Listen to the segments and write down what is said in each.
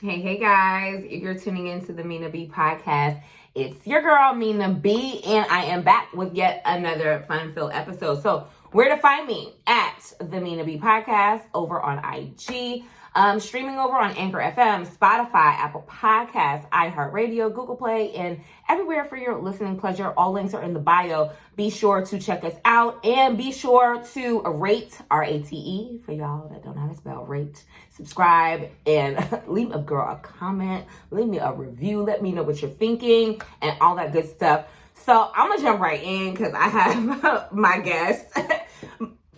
Hey guys, if you're tuning into the Mina B podcast, it's your girl Mina B, and I am back with yet another fun-filled episode. So where to find me? At the Mina B podcast over on IG, streaming over on Anchor FM, Spotify, Apple Podcasts, iHeartRadio, Google Play, and everywhere for your listening pleasure. All links are in the bio. Be sure to check us out and be sure to rate, R-A-T-E, for y'all that don't know how to spell rate, subscribe, and leave a girl a comment, leave me a review, let me know what you're thinking, and all that good stuff. So I'm gonna jump right in because I have my guest,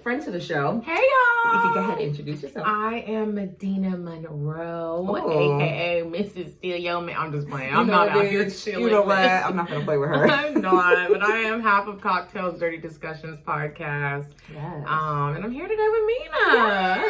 friend to the show. Hey y'all! You can go ahead and introduce yourself. I am Medinah Monroe, Oh. aka Mrs. Steal Your Man. I'm just playing. I'm not out here chilling. You know what? I'm not gonna play with her. I'm not, but I am half of Cocktails Dirty Discussions podcast. Yes. And I'm here today with Mina.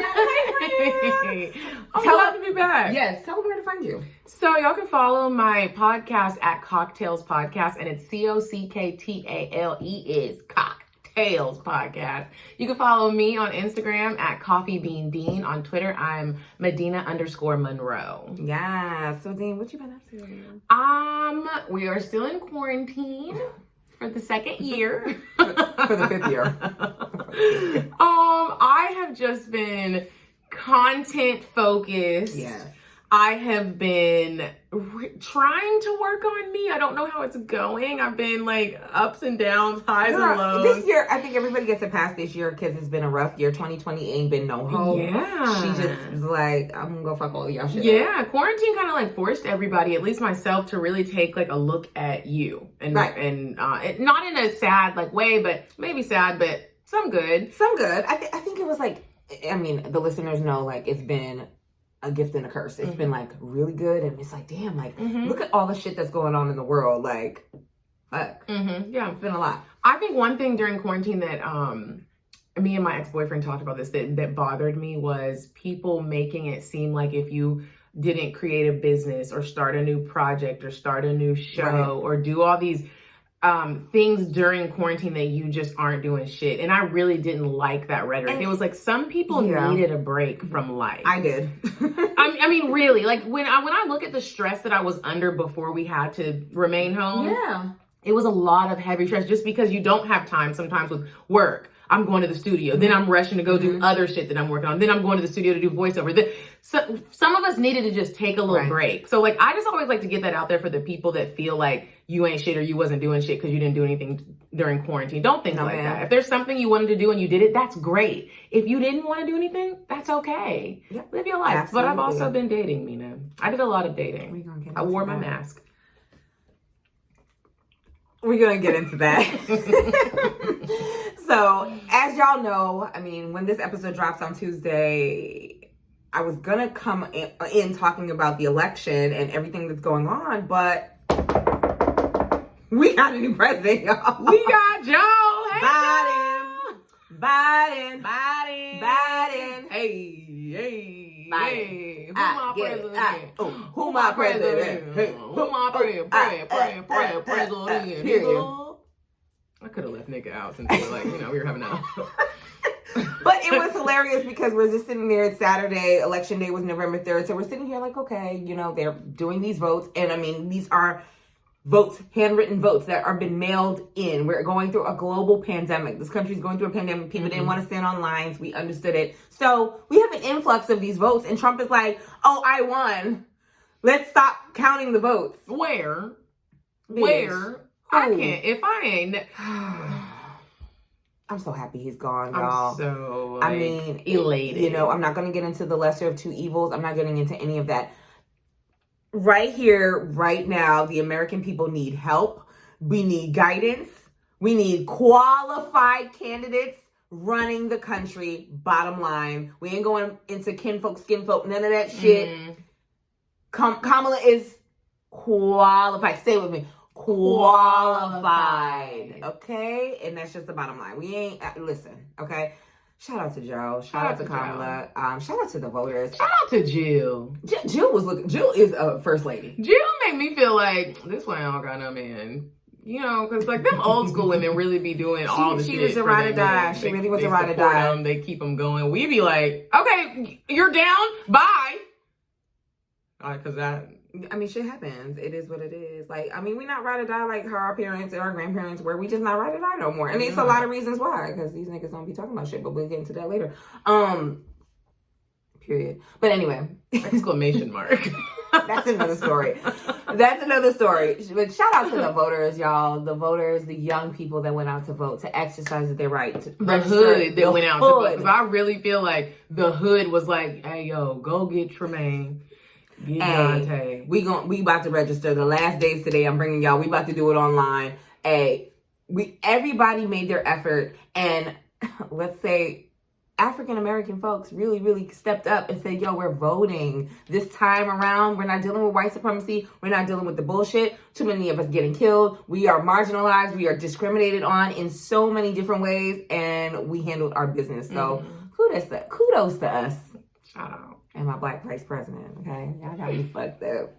Hey, I'm Tell glad them- to be back. Yes, tell them where to find you. So y'all can follow my podcast at Cocktails Podcast, and it's COCKTALE is Cocktails Podcast. You can follow me on Instagram at Coffee Bean Dean. On Twitter, I'm Medina_Monroe. Yeah. So Dean, what you been up to? We are still in quarantine for the second year. For the fifth year. I have just been content focused. Yes. I have been trying to work on me. I don't know how it's going. I've been like ups and downs, highs and lows. This year, I think everybody gets it past this year because it's been a rough year. 2020 ain't been no hope. Yeah. She just is like, I'm gonna go fuck all of y'all shit. Yeah, quarantine kind of like forced everybody, at least myself, to really take like a look at you, and Right. and not in a sad like way, but maybe sad, but some good. Some good. I think it was like, I mean, the listeners know like it's been a gift and a curse. It's been like really good, and it's like, damn, like look at all the shit that's going on in the world. Like, fuck, Yeah, it's been a lot. I think one thing during quarantine that me and my ex-boyfriend talked about this that bothered me was people making it seem like if you didn't create a business or start a new project or start a new show Right. or do all these things during quarantine that you just aren't doing shit. And I really didn't like that rhetoric. And- It was like some people Yeah. needed a break from life. I did. I mean, really, like when I look at the stress that I was under before we had to remain home, Yeah. it was a lot of heavy stress just because you don't have time sometimes with work. I'm going to the studio. Then I'm rushing to go do other shit that I'm working on. Then I'm going to the studio to do voiceover. Then, so, some of us needed to just take a little Right. break. So like, I just always like to get that out there for the people that feel like you ain't shit or you wasn't doing shit because you didn't do anything during quarantine. Don't think No, like man. that. If there's something you wanted to do and you did it, that's great. If you didn't want to do anything, that's okay. Yep. Live your life. But I've Absolutely. also been dating, Mina. I did a lot of dating. We gonna get I into wore my that. mask. We're gonna get into that. So, as y'all know, I mean, when this episode drops on Tuesday, I was gonna come in talking about the election and everything that's going on, but we got a new president, y'all. We got Joe. Hey, Biden. Hey, Biden. hey. Who I my get it. president? Who my president? Hey. Who my president? President. Hear you. nigga. I could have left nigga out since we were like, we were having a... But it was hilarious because we're just sitting there. It's Saturday. Election day was November 3rd. So we're sitting here like, okay, they're doing these votes. And I mean, these are votes, handwritten votes that are been mailed in. We're going through a global pandemic. This country's going through a pandemic. People didn't want to stand on lines. We understood it. So we have an influx of these votes. And Trump is like, oh, I won. Let's stop counting the votes. Where? Bitch. Where? I Who? can't. If I ain't... I'm so happy he's gone, y'all. I'm so, I mean, elated. I'm not going to get into the lesser of two evils. I'm not getting into any of that. Right here, right now, the American people need help. We need guidance. We need qualified candidates running the country. Bottom line, we ain't going into kinfolk, skinfolk, none of that shit. Kamala is qualified. Stay with me. Qualified. Okay? And that's just the bottom line. We ain't, listen, okay? Shout out to Joe. Shout out to Kamala. Shout out to the voters. Shout out to Jill. Jill is a first lady. Jill made me feel like this one I don't got no man. Because like them old school women really be doing all the shit. She was a for ride or their die. men. She really was they a ride or support die. them, they keep them going. We be like, okay, you're down. Bye. Because that... I mean, shit happens. It is what it is. Like, I mean, we not ride or die like how our parents and our grandparents were. We just not ride or die no more. And it's a lot of reasons why. Because these niggas don't be talking about shit. But we'll get into that later. Period. But anyway. Exclamation mark. That's another story. That's another story. But shout out to the voters, y'all. The voters, the young people that went out to vote, to exercise their right. To the hood that went out to vote. Because I really feel like the hood was like, hey, yo, go get Tremaine. Get Dante. We about to register. The last days today, I'm bringing y'all. We about to do it online. Hey, everybody made their effort. And let's say African-American folks really, really stepped up and said, yo, we're voting this time around. We're not dealing with white supremacy. We're not dealing with the bullshit. Too many of us getting killed. We are marginalized. We are discriminated on in so many different ways. And we handled our business. So kudos to us. Shout out. And my black vice president, okay? Y'all got me fucked up.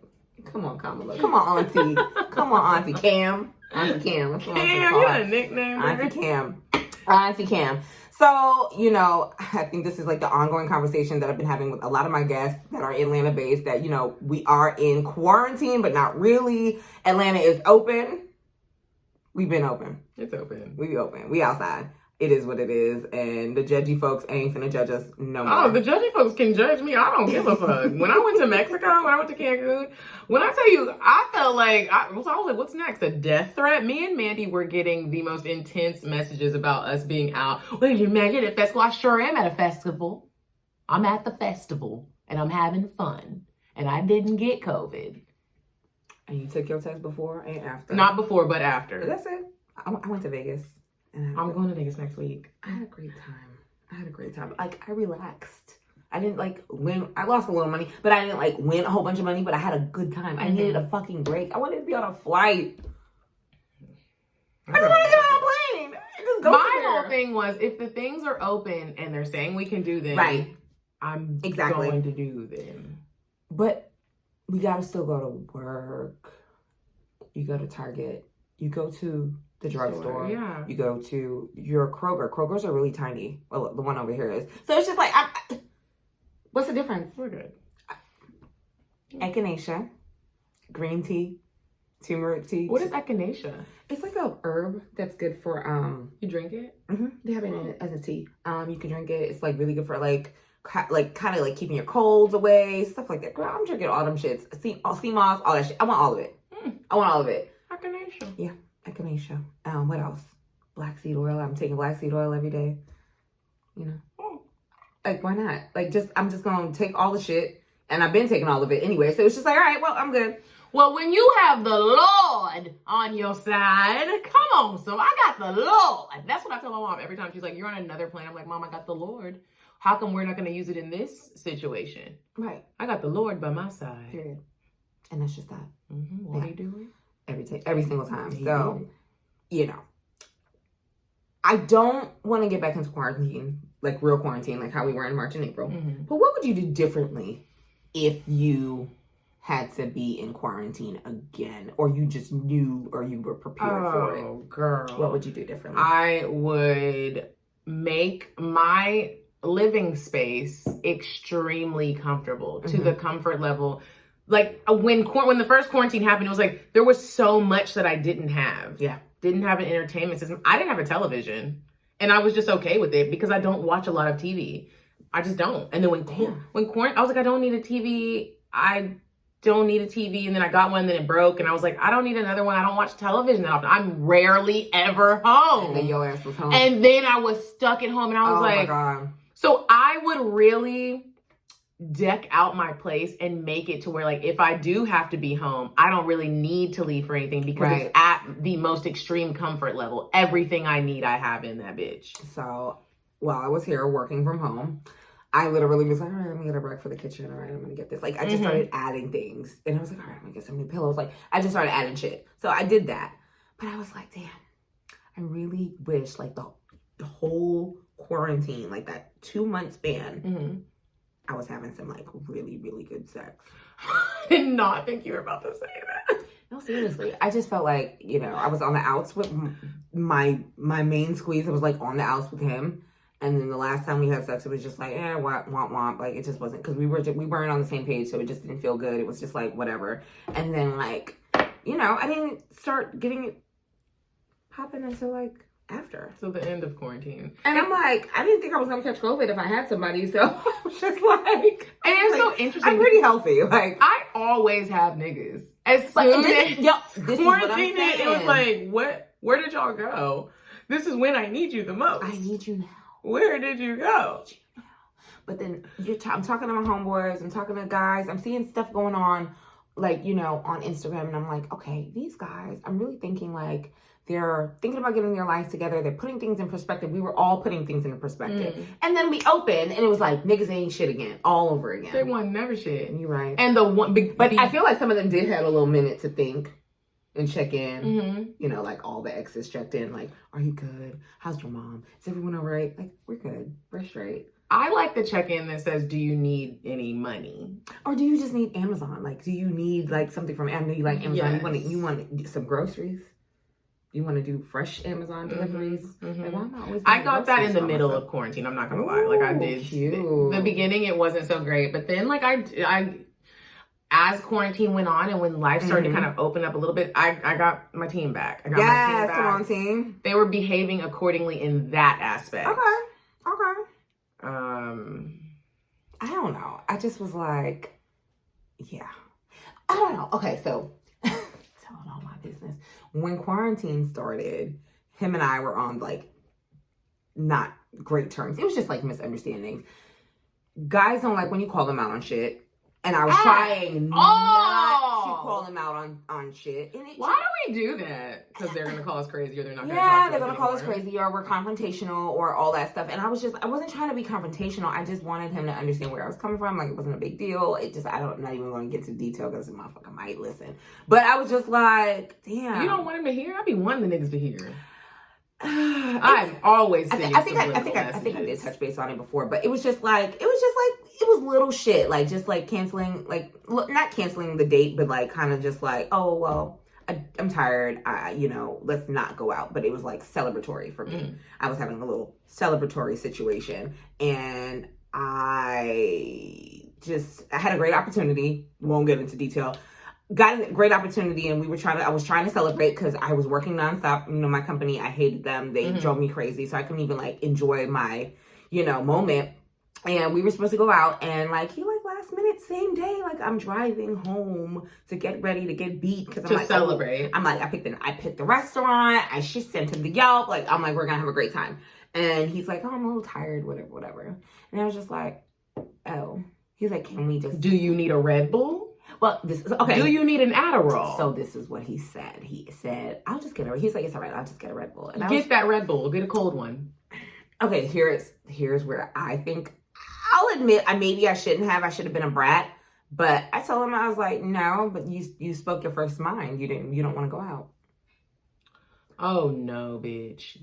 Come on, Kamala. Come on, Auntie. Come on, Auntie Cam. Auntie Cam. Cam, you got a nickname. Auntie Cam. Auntie Cam. So, you know, I think this is like the ongoing conversation that I've been having with a lot of my guests that are Atlanta-based, that, you know, we are in quarantine, but not really. Atlanta is open. We've been open. It's open. We open. We outside. It is what it is, and the judgy folks ain't finna judge us no more. Oh, the judgy folks can judge me. I don't give a fuck. When I went to Mexico, when I went to Cancun, when I tell you, I felt like, I was like, what's next? A death threat? Me and Mandy were getting the most intense messages about us being out. Well, you imagine at a festival? I sure am at a festival. I'm at the festival, and I'm having fun, and I didn't get COVID. And you took your test before and after? Not before, but after. That's it. I went to Vegas. I'm going to Vegas next week. I had a great time. Like, I relaxed. I didn't, like, win. I lost a little money, but I didn't, like, win a whole bunch of money, but I had a good time. I needed a fucking break. I wanted to be on a flight. I just want to get on a plane. Just go My whole thing was, if the things are open and they're saying we can do them, right, I'm going to do them. But we got to still go to work. You go to Target. You go to the drugstore. Yeah. You go to your Kroger. Krogers are really tiny. Well, the one over here is. So it's just like, what's the difference? We're good. Echinacea, green tea, turmeric tea. What is echinacea? It's like a herb that's good for You drink it? Mm-hmm. They have it in it as a tea. You can drink it. It's like really good for like kind of like keeping your colds away, stuff like that. Girl, I'm drinking all them shits. Sea moss, all that shit. I want all of it. I want all of it. Echinacea. Yeah. Echinacea. What else? Black seed oil. I'm taking black seed oil every day. You know? Like, why not? Like, I'm just going to take all the shit. And I've been taking all of it anyway. So it's just like, all right, well, I'm good. Well, when you have the Lord on your side, come on, so I got the Lord. That's what I tell my mom every time. She's like, you're on another plane. I'm like, Mom, I got the Lord. How come we're not going to use it in this situation? Right. I got the Lord by my side. Period. And that's just that. What are you doing? Every single time. So, you know, I don't want to get back into quarantine, like real quarantine, like how we were in March and April. But what would you do differently if you had to be in quarantine again, or you just knew, or you were prepared for it? Oh, girl. What would you do differently? I would make my living space extremely comfortable to the comfort level. Like when the first quarantine happened, it was like there was so much that I didn't have. Yeah. Didn't have an entertainment system. I didn't have a television. And I was just okay with it because I don't watch a lot of TV. I just don't. And then when quarantine, I was like, I don't need a TV. I don't need a TV. And then I got one, and then it broke. And I was like, I don't need another one. I don't watch television that often. I'm rarely ever home. And then your ass was home. And then I was stuck at home, and I was like, oh my God. So I would really deck out my place and make it to where, like, if I do have to be home, I don't really need to leave for anything because it's at the most extreme comfort level. Everything I need, I have in that bitch. So while I was here working from home, I literally was like, all right, I'm gonna get a break for the kitchen. All right, I'm gonna get this. Like, I just started adding things. And I was like, all right, I'm gonna get some new pillows. Like, I just started adding shit. So I did that. But I was like, damn, I really wish, like, the whole quarantine, like that 2-month span, I was having some, like, really, really good sex. I did not think you were about to say that. No, seriously. I just felt like, you know, I was on the outs with my main squeeze. I was, like, on the outs with him. And then the last time we had sex, it was just like, womp. Like, it just wasn't, because we weren't on the same page, so it just didn't feel good. It was just like, whatever. And then, like, you know, I didn't start getting it popping until, like, after. So the end of quarantine. And I'm like, I didn't think I was going to catch COVID if I had somebody, so I was just like... And it's so interesting. I'm pretty healthy. Like, I always have niggas. As soon as this quarantine hit, it was like, what? Where did y'all go? This is when I need you the most. I need you now. Where did you go? But then I'm talking to my homeboys, I'm talking to guys, I'm seeing stuff going on, like, you know, on Instagram, and I'm like, okay, these guys, I'm really thinking, like, they're thinking about getting their lives together, they're putting things in perspective. We were all putting things in perspective. And then we opened, and it was like, niggas ain't shit again, all over again. They want never shit. You're right. And the one, but I feel like some of them did have a little minute to think and check in. You know, like all the exes checked in, like, are you good? How's your mom? Is everyone all right? Like, we're good. We're straight. I like the check-in that says, do you need any money? Or do you just need Amazon? Like, do you need, like, something from Amazon? You like Amazon? Yes. You want some groceries? You want to do fresh Amazon deliveries? Like, why am I always I got that in the middle of quarantine. I'm not going to lie. Like, I did. Cute. The beginning, it wasn't so great. But then, like, I as quarantine went on and when life started to kind of open up a little bit, I got my team back. I got my team back. Come on, team. They were behaving accordingly in that aspect. Okay. I don't know. I just was like, yeah. I don't know. Okay, so telling all my business. When quarantine started, him and I were on, like, not great terms. It was just, like, misunderstandings. Guys don't like when you call them out on shit. And I was trying not to call them out on shit. And why do we do that? Because they're going to call us crazy or they're not going to talk to us Yeah, they're going to call us anymore. crazy or we're confrontational or all that stuff. And I wasn't trying to be confrontational. I just wanted him to understand where I was coming from. Like, it wasn't a big deal. I'm not even going to get to detail because the motherfucker might listen. But I was just like, damn. You don't want him to hear? I be wanting the niggas to hear. I'm always sending I think I did touch base on it before, but it was just like it was little shit, like just like canceling, like not canceling the date, but like kind of just like, oh well, I'm tired, you know, let's not go out. But it was like celebratory for me. I was having a little celebratory situation, and I had a great opportunity. Won't get into detail. Got a great opportunity, and I was trying to celebrate because I was working nonstop. You know, my company, I hated them. They drove me crazy. So I couldn't even like enjoy my, you know, moment. And we were supposed to go out, and like, he like last minute, same day, like I'm driving home to get ready to get beat. Cause I'm like, celebrate. I'm like, I picked the restaurant. I just sent him the Yelp. Like, I'm like, we're going to have a great time. And he's like, oh, I'm a little tired, whatever. And I was just like, oh, he's like, can we just, do you need a Red Bull? Well, this is okay. Do you need an Adderall? So this is what he said. He said, I'll just get a, he's like, it's all right, I'll just get a Red Bull. And that Red Bull, get a cold one. Okay, here's where I think, I'll admit, I should have been a brat, but I told him, I was like, no, but you spoke your first mind. You don't want to go out. Oh no, bitch.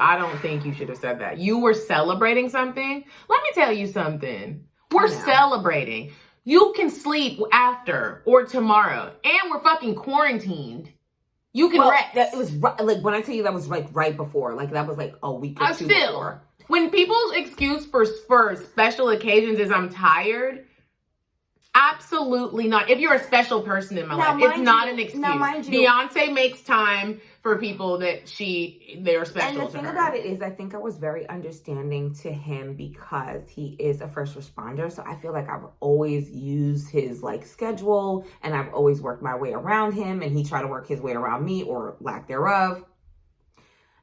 I don't think you should have said that. You were celebrating something. Let me tell you something. We're celebrating. You can sleep after or tomorrow, and we're fucking quarantined. You can rest. It was like when I tell you that was like right before, like that was like a week or two before. When people's excuse for special occasions is I'm tired, absolutely not. If you're a special person in my life, it's not an excuse. Now, mind you, Beyonce makes time for people that they're special to her. And the thing about it is, I think I was very understanding to him because he is a first responder. So I feel like I've always used his like schedule, and I've always worked my way around him, and he tried to work his way around me or lack thereof.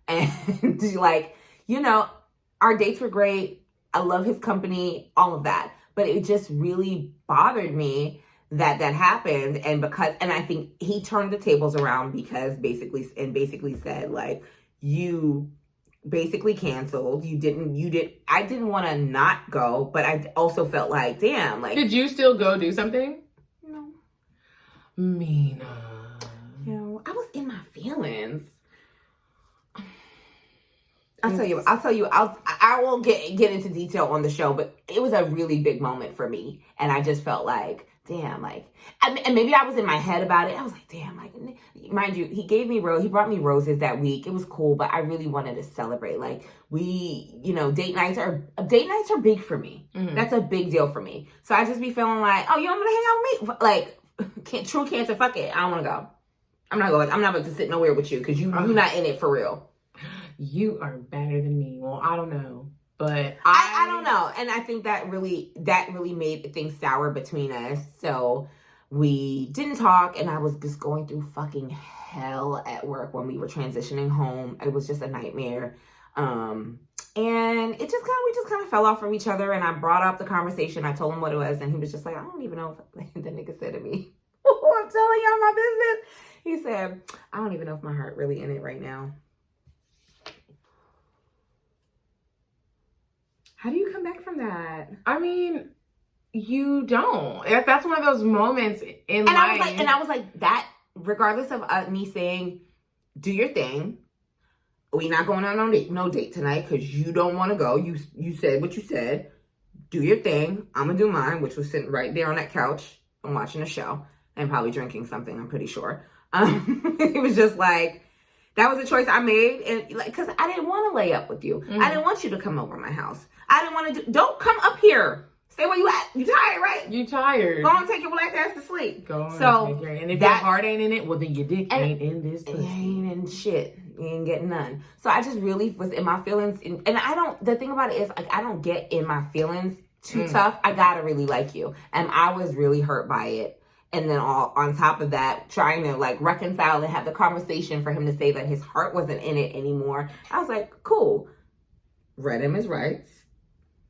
And like, you know, our dates were great. I love his company, all of that. But it just really bothered me that happened. And I think he turned the tables around because basically said like, you basically canceled. I didn't want to not go, but I also felt like, damn, like. Did you still go do something? No. Mina. You know, I was in my feelings. I'll tell you, I won't get into detail on the show, but it was a really big moment for me. And I just felt like, damn, like, and maybe I was in my head about it. I was like, damn, like, mind you, he brought me roses that week. It was cool, but I really wanted to celebrate. Like, date nights are big for me. Mm-hmm. That's a big deal for me. So I just be feeling like, oh, you don't want to hang out with me? Like, true cancer, fuck it. I don't want to go. I'm not going. I'm not about to sit nowhere with you because you're not in it for real. You are better than me. Well, I don't know. But I don't know. And I think that really made things sour between us. So we didn't talk, and I was just going through fucking hell at work when we were transitioning home. It was just a nightmare. And we just kind of fell off from each other, and I brought up the conversation. I told him what it was, and he was just like, I don't even know if the nigga said to me, oh, I'm telling y'all my business. He said, I don't even know if my heart really in it right now. How do you come back from that? I mean, you don't. That's one of those moments in life. I was like, that, regardless of me saying, do your thing. We not going on no date tonight because you don't want to go. You said what you said. Do your thing. I'm going to do mine, which was sitting right there on that couch and watching a show and probably drinking something, I'm pretty sure. It was just like, that was a choice I made, and like, cause I didn't want to lay up with you. I didn't want you to come over my house. I didn't want to don't come up here. Stay where you at. You tired, right? You tired. Go on, take your black ass to sleep. Go on. And if your heart ain't in it, well then your dick ain't in this pussy. It ain't in shit. You ain't getting none. So I just really was in my feelings, and the thing about it is, like, I don't get in my feelings too tough. I gotta really like you, and I was really hurt by it. And then all on top of that, trying to like reconcile and have the conversation for him to say that his heart wasn't in it anymore. I was like, cool. Read him his rights.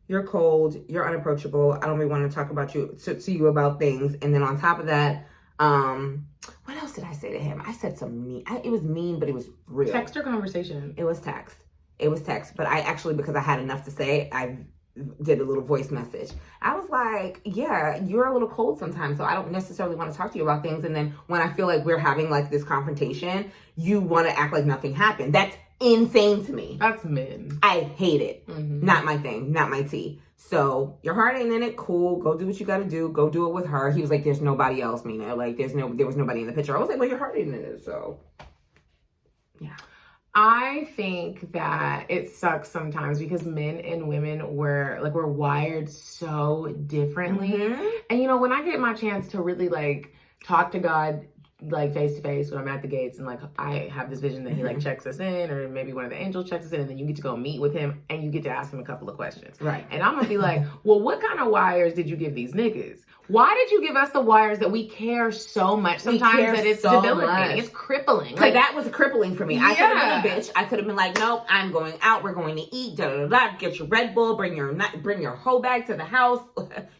You're cold. You're unapproachable. I don't really want to talk about you to you about things. And then on top of that, what else did I say to him? I said some mean. It was mean, but it was real. Text or conversation? It was text. But I actually, because I had enough to say, I did a little voice message. I was like, yeah, you're a little cold sometimes, so I don't necessarily want to talk to you about things. And then when I feel like we're having like this confrontation, you want to act like nothing happened. That's insane to me. That's men. I hate it. Mm-hmm. Not my thing, not my tea. So your heart ain't in it, cool. Go do what you got to do. Go do it with her. He was like, there's nobody else, Mina. Like there was nobody in the picture. I was like, well, your heart ain't in it, so yeah. I think that it sucks sometimes because men and women we're wired so differently. Mm-hmm. And when I get my chance to really like talk to God like face to face when I'm at the gates, and like I have this vision that he like checks us in, or maybe one of the angels checks us in, and then you get to go meet with him and you get to ask him a couple of questions. Right. And I'm gonna be like, well, what kind of wires did you give these niggas? Why did you give us the wires that we care so much sometimes that it's so debilitating? Much. It's crippling. Like that was crippling for me. Yeah. I could have been a bitch. I could have been like, nope, I'm going out. We're going to eat. Da da da. Get your Red Bull. Bring your whole bag to the house.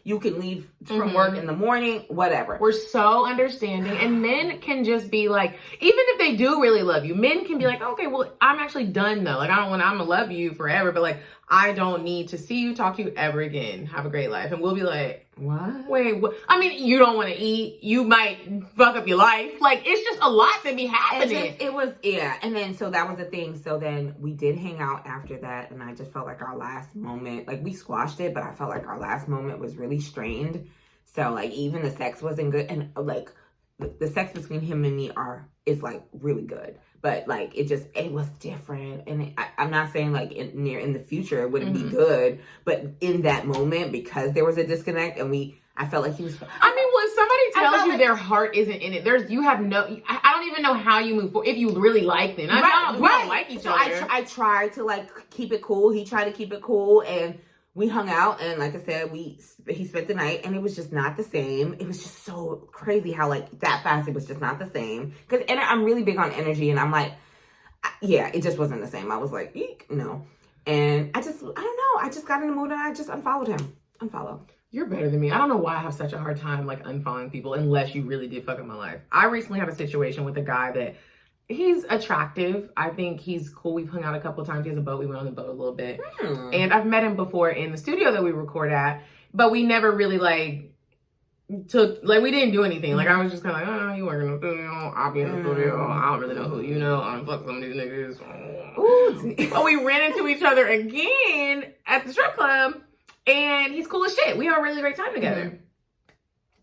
You can leave from work in the morning. Whatever. We're so understanding, and men can just be like, even if they do really love you, men can be like, okay, well, I'm actually done though. Like I'm gonna love you forever, but like I don't need to see you, talk to you ever again. Have a great life. And we'll be like, what? Wait, what? I mean, you don't want to eat. You might fuck up your life. Like, it's just a lot that be happening. It was. And then, so that was the thing. So then we did hang out after that. And I just felt like our last moment, like we squashed it, but I felt like our last moment was really strained. So like, even the sex wasn't good. And like, the sex between him and me is like really good. But like, it was different. And I'm not saying like in the future it wouldn't be good, but in that moment, because there was a disconnect and I felt like he was. I mean, when somebody tells you their heart isn't in it, I don't even know how you move forward if you really like them. We don't like each other. I tried to like keep it cool. He tried to keep it cool, and we hung out, and like I said, he spent the night, and it was just not the same. It was just so crazy how like that fast it was just not the same. Because I'm really big on energy, and I'm like, yeah, it just wasn't the same. I was like, eek, no. And I don't know. I just got in the mood, and I just unfollowed him. Unfollow. You're better than me. I don't know why I have such a hard time like unfollowing people unless you really did fuck up my life. I recently had a situation with a guy that he's attractive. I think he's cool. We've hung out a couple of times. He has a boat. We went on the boat a little bit. And I've met him before in the studio that we record at, but we never really we didn't do anything. Like I was just kind of like, oh, you work in the studio. I'll be in the studio. I don't really know who you know. I'm fucking some of these niggas. But we ran into each other again at the strip club, and he's cool as shit. We have a really great time together.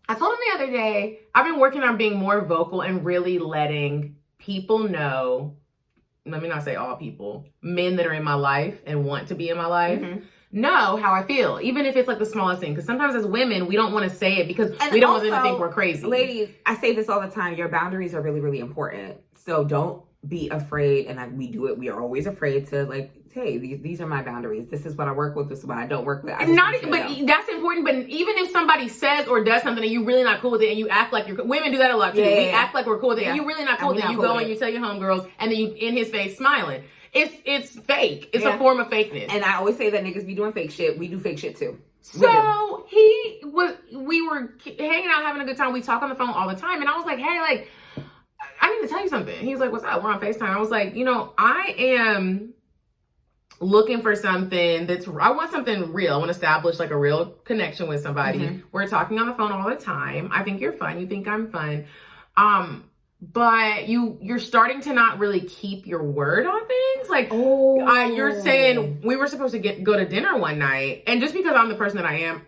I told him the other day, I've been working on being more vocal and really letting people know, let me not say all people, men that are in my life and want to be in my life, know how I feel, even if it's like the smallest thing. Because sometimes as women, we don't want to say it because we don't want them to think we're crazy. Ladies, I say this all the time. Your boundaries are really, really important. So don't be afraid. And we do it. We are always afraid to like, hey, these are my boundaries. This is what I work with. This is what I don't work with. But that's important. But even if somebody says or does something and you're really not cool with it, and you act like you're, women do that a lot too. We act like we're cool with it, and you're really not cool with it. You go and you tell your homegirls, and then you in his face smiling. It's fake. It's a form of fakeness. And I always say that niggas be doing fake shit. We do fake shit too. So we were hanging out, having a good time. We talk on the phone all the time, and I was like, hey, like, I need to tell you something. He's like, what's up? We're on FaceTime. I was like, I am looking for something I want something real. I want to establish like a real connection with somebody. We're talking on the phone all the time. I think you're fun. You think I'm fun. But you're starting to not really keep your word on things. Like, you're saying we were supposed to go to dinner one night. And just because I'm the person that I am,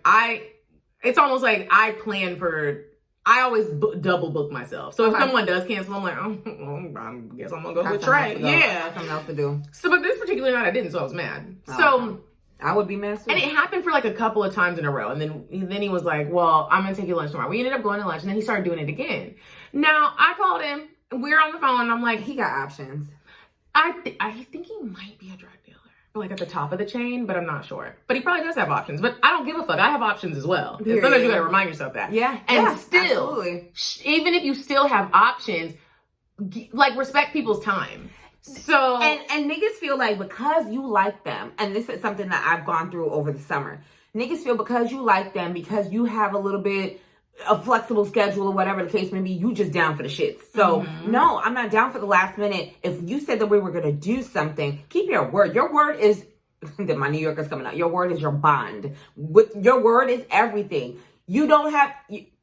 it's almost like I always double book myself. So if someone does cancel, I'm like, I guess I'm going to go with Trey. Yeah. Something else to do. So, but this particular night I didn't, so I was mad. So I would be mad too. And it happened for like a couple of times in a row. And then he was like, well, I'm going to take you to lunch tomorrow. We ended up going to lunch, and then he started doing it again. Now, I called him. We're on the phone, and I'm like, he got options. I think he might be a drug dealer. Like at the top of the chain, but I'm not sure. But he probably does have options. But I don't give a fuck. I have options as well. And sometimes you gotta remind yourself that. Yeah. And still, even if you still have options, like respect people's time. So and niggas feel like because you like them, and this is something that I've gone through over the summer. Niggas feel because you like them, because you have a little bit a flexible schedule or whatever the case may be, you just down for the shits. So no, I'm not down for the last minute. If you said that we were going to do something, keep your word. Your word is that my New Yorker's coming out. Your word is your bond. Your word is everything. You don't have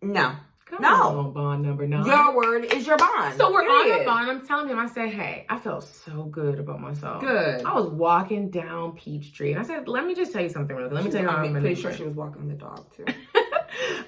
no. Come on, bond number 9. Your word is your bond. So we're on the phone. I'm telling him, I said, hey, I felt so good about myself. Good. I was walking down Peachtree, and I said, let me just tell you something real quick. Let me tell you how I'm pretty sure she was walking the dog too.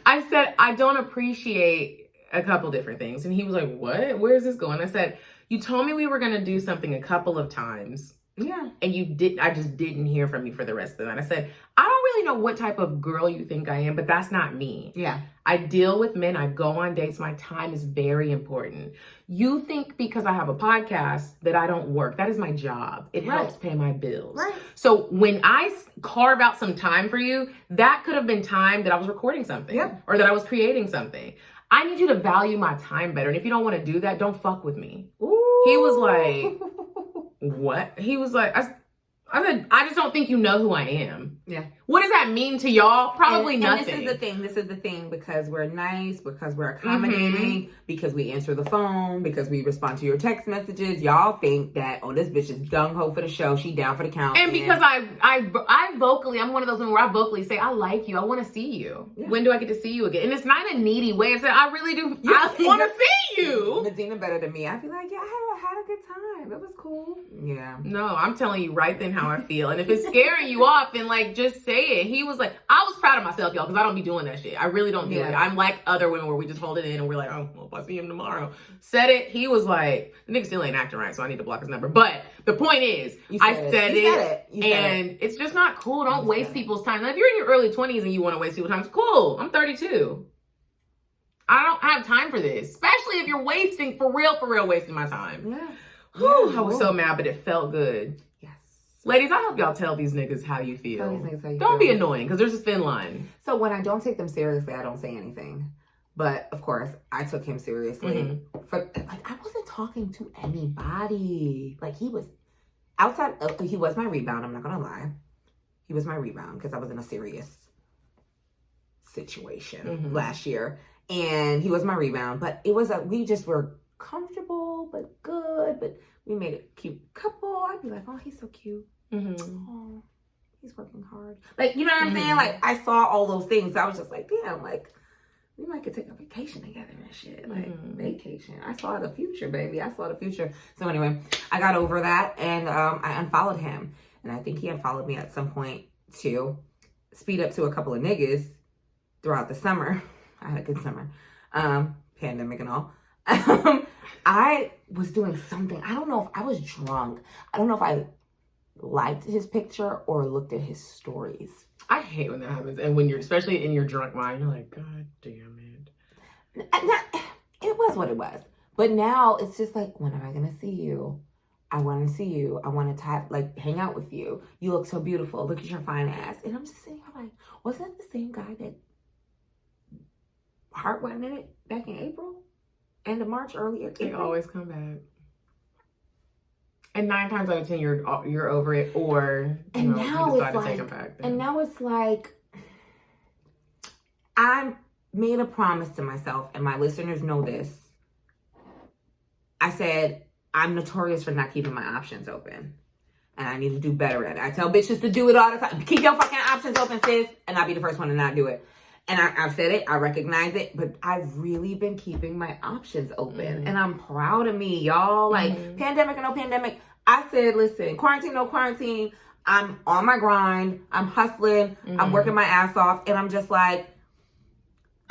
I said, I don't appreciate a couple different things. And he was like, what? Where is this going? I said, you told me we were going to do something a couple of times. Yeah. And I just didn't hear from you for the rest of the night. I said, I don't really know what type of girl you think I am, but that's not me. Yeah. I deal with men. I go on dates. My time is very important. You think because I have a podcast that I don't work. That is my job. It helps pay my bills. Right. So when I carve out some time for you, that could have been time that I was recording something or that I was creating something. I need you to value my time better. And if you don't want to do that, don't fuck with me. Ooh. He was like, what? He was like, I said, I just don't think you know who I am. Yeah. What does that mean to y'all? Probably nothing. This is the thing, because we're nice, because we're accommodating, because we answer the phone, because we respond to your text messages. Y'all think that, this bitch is gung-ho for the show. She down for the count. And because I vocally, I'm one of those women where I vocally say, I like you. I want to see you. Yeah. When do I get to see you again? And it's not a needy way. I said, I really do. I want to see you. Medina better than me. I'd be like, yeah, I had a good time. It was cool. Yeah. No, I'm telling you right then how I feel. And if it's scaring you off, then like, just say it. He was like, I was proud of myself, y'all, because I don't be doing that shit. I really don't do it. I'm like other women where we just hold it in and we're like, oh, well, if I see him tomorrow. Said it. He was like, the nigga still ain't acting right, so I need to block his number. But the point is, I said it. And it's just not cool. Don't waste people's time. Now, if you're in your early 20s and you want to waste people's time, it's cool. I'm 32. I don't have time for this. Especially if you're wasting, for real wasting my time. Yeah. Whew, I was so mad, but it felt good. Ladies, I hope y'all tell these niggas how you feel. Don't be annoying, because there's a thin line. So when I don't take them seriously, I don't say anything. But of course, I took him seriously. I wasn't talking to anybody. Like he was outside. He was my rebound. I'm not gonna lie. He was my rebound because I was in a serious situation last year, and he was my rebound. But it was we just were comfortable, but good. But we made a cute couple. I'd be like, oh, he's so cute. Oh, he's working hard. Like, you know what I'm saying? Like, I saw all those things. I was just like, damn, like, we might could take a vacation together and shit. Like, vacation. I saw the future, baby. I saw the future. So anyway, I got over that, and I unfollowed him. And I think he unfollowed me at some point, too. Speed up to a couple of niggas throughout the summer. I had a good summer. Pandemic and all. I was doing something. I don't know if I was drunk. I don't know if I liked his picture or looked at his stories. I hate when that happens. And when you're, especially in your drunk mind, you're like, God damn it. It was what it was. But now it's just like, when am I going to see you? I want to see you. I want to hang out with you. You look so beautiful. Look at your fine ass. And I'm just sitting here like, was that the same guy that heart went in it back in April? End of March, early April? They always come back. And 9 times out of 10, you're over it, or you decide to take them back. Then. And now it's like, I made a promise to myself, and my listeners know this. I said, I'm notorious for not keeping my options open. And I need to do better at it. I tell bitches to do it all the time. Keep your fucking options open, sis. And I'll be the first one to not do it. And I've said it. I recognize it. But I've really been keeping my options open. Mm-hmm. And I'm proud of me, y'all. Like, pandemic or no pandemic. I said, listen, quarantine, no quarantine. I'm on my grind. I'm hustling. I'm working my ass off. And I'm just like,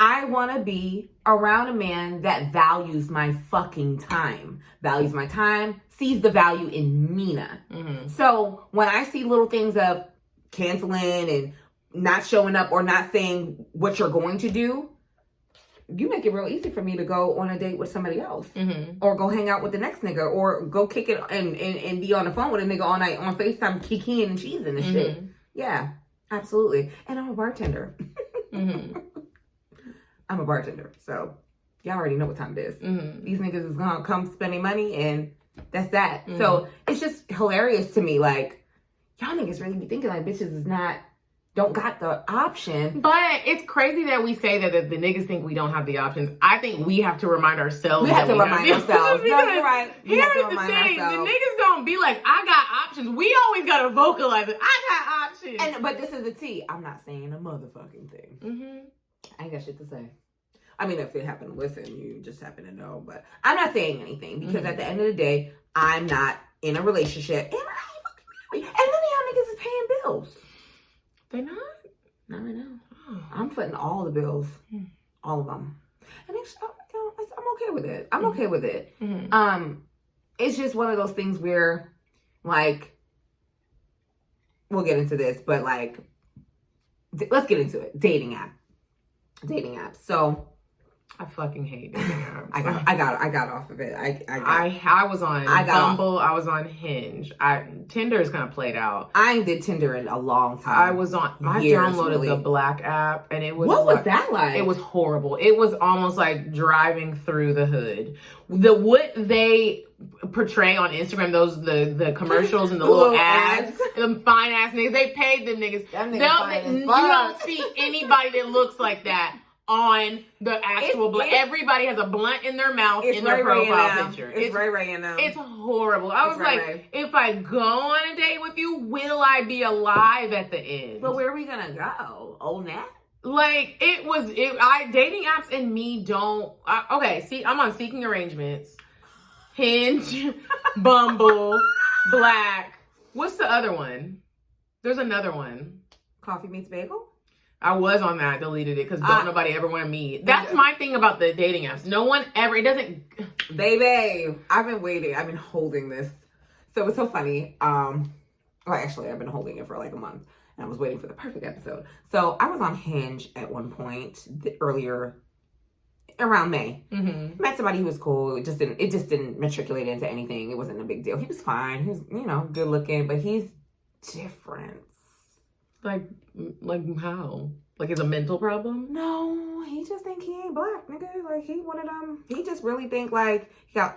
I want to be around a man that values my fucking time. Values my time. Sees the value in Mina. So when I see little things of canceling and not showing up or not saying what you're going to do, you make it real easy for me to go on a date with somebody else. Or go hang out with the next nigga. Or go kick it and be on the phone with a nigga all night on FaceTime kikiing and cheesing and shit. Yeah, absolutely. And I'm a bartender. I'm a bartender. So y'all already know what time it is. These niggas is gonna come spending money and that's that. So it's just hilarious to me. Like, y'all niggas really be thinking like bitches don't got the option. But it's crazy that we say that the niggas think we don't have the options. I think we have to remind ourselves. We have to remind ourselves. No, you're right. Here's the thing. The niggas don't be like, I got options. We always got to vocalize it. I got options. But this is the tea. I'm not saying a motherfucking thing. I ain't got shit to say. I mean, if it happened to listen, you just happen to know. But I'm not saying anything because at the end of the day, I'm not in a relationship. And I ain't fucking married. And none of y'all niggas is paying bills. They not? Not right now. Oh. I'm footing all the bills. All of them. And I'm okay with it. I'm okay with it. It's just one of those things where, like, we'll get into this, but, like, let's get into it. Dating app. So I fucking hate dating apps. I got off of it. I was on Bumble. I was on Hinge. Tinder is kind of played out. I ain't did Tinder in a long time. I downloaded the Black app, and it was was that like? It was horrible. It was almost like driving through the hood. What they portray on Instagram, the commercials and the little ads, them fine ass niggas, they paid them niggas. You don't see anybody that looks like that on the actual everybody has a blunt in their mouth in their profile picture. It's Ray in them. It's horrible. I was like, if I go on a date with you, will I be alive at the end? But where are we gonna go? Old Nat? Like, dating apps and me don't. Okay, see, I'm on Seeking Arrangements, Hinge, Bumble, Black. What's the other one? There's another one. Coffee Meets Bagel? I was on that, deleted it because nobody ever want to meet. That's my thing about the dating apps. No one ever, it doesn't. Baby, I've been waiting. I've been holding this. So it's so funny. Well, actually, I've been holding it for like a month. And I was waiting for the perfect episode. So I was on Hinge at one point earlier, around May. Met somebody who was cool. It just didn't matriculate into anything. It wasn't a big deal. He was fine. He was, good looking, but he's different. Like how? Like it's a mental problem? No, he just think he ain't black, nigga. Like he one of them. He just really think like I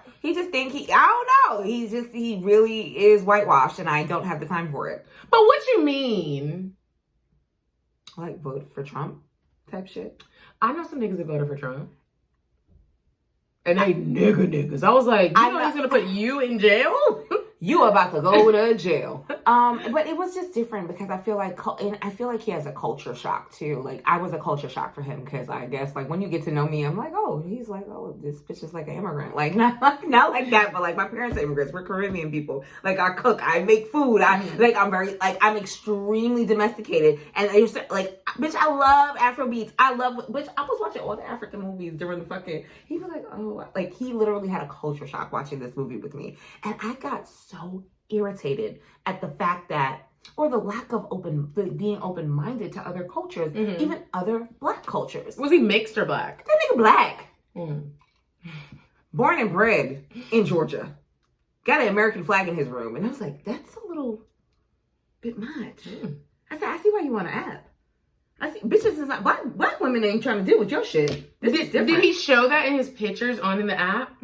don't know. He really is whitewashed, and I don't have the time for it. But what you mean? Like vote for Trump type shit. I know some niggas that voted for Trump. And they niggas. I was like, he's gonna put you in jail? You about to go to jail. But it was just different because I feel like he has a culture shock too. Like I was a culture shock for him because I guess like when you get to know me, I'm like, oh, he's like, oh, this bitch is like an immigrant. Like not like that, but like my parents are immigrants. We're Caribbean people. Like I cook, I make food. I'm extremely domesticated. And they're like, bitch, I love Afro beats. I was watching all the African movies during the fucking. He was like, oh, like he literally had a culture shock watching this movie with me, and I got so irritated at the fact that, or the lack of being open-minded to other cultures, even other black cultures. Was he mixed or black? That nigga black. Born and bred in Georgia. Got an American flag in his room. And I was like, that's a little bit much. I said, I see why you want to app. I see, bitches is not, black women ain't trying to deal with your shit. This is different. Did he show that in his pictures in the app?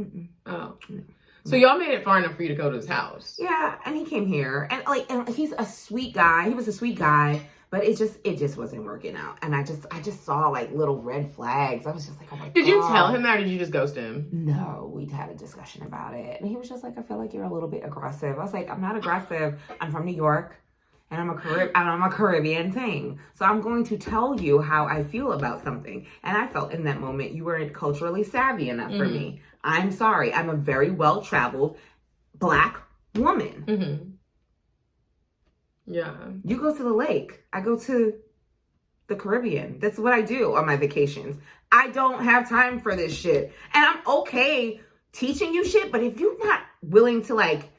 Oh. No. So y'all made it far enough for you to go to his house. Yeah, and he came here, and he's a sweet guy. He was a sweet guy, but it just wasn't working out. And I just saw like little red flags. I was just like, oh my God. Did you tell him that, or did you just ghost him? No, we'd had a discussion about it, and he was just like, I feel like you're a little bit aggressive. I was like, I'm not aggressive. I'm from New York, and I'm a Caribbean thing. So I'm going to tell you how I feel about something. And I felt in that moment you weren't culturally savvy enough for me. I'm sorry. I'm a very well-traveled black woman. Yeah. You go to the lake. I go to the Caribbean. That's what I do on my vacations. I don't have time for this shit. And I'm okay teaching you shit, but if you're not willing to like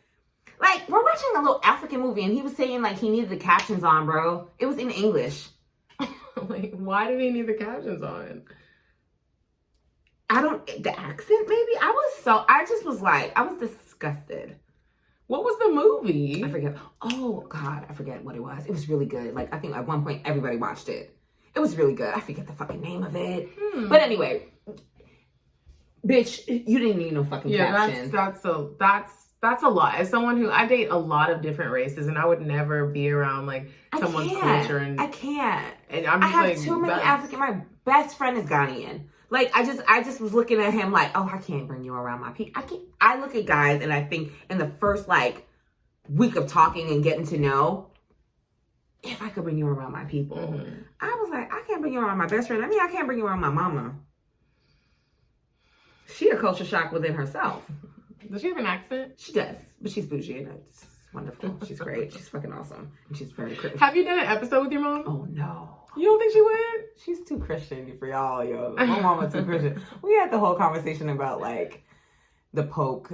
we're watching a little African movie and he was saying like he needed the captions on, bro. It was in English. Like, why did he need the captions on? The accent maybe? I was disgusted. What was the movie? I forget. Oh God, I forget what it was. It was really good. Like I think at one point everybody watched it. It was really good. I forget the fucking name of it. But anyway, bitch, you didn't need no fucking captions. That's a lot. As someone who I date a lot of different races, and I would never be around like someone's culture. And I can't. And I have too many African. My best friend is Ghanaian. Like I just was looking at him like, oh, I can't bring you around my people. I look at guys and I think in the first like week of talking and getting to know, if I could bring you around my people, I was like, I can't bring you around my best friend. I mean, I can't bring you around my mama. She a culture shock within herself. Does she have an accent? She does, but she's bougie and it's wonderful. She's great. She's fucking awesome, and she's very Christian. Have you done an episode with your mom? Oh no. You don't think she would? She's too Christian for y'all, yo. My mama's too Christian. We had the whole conversation about like the Pope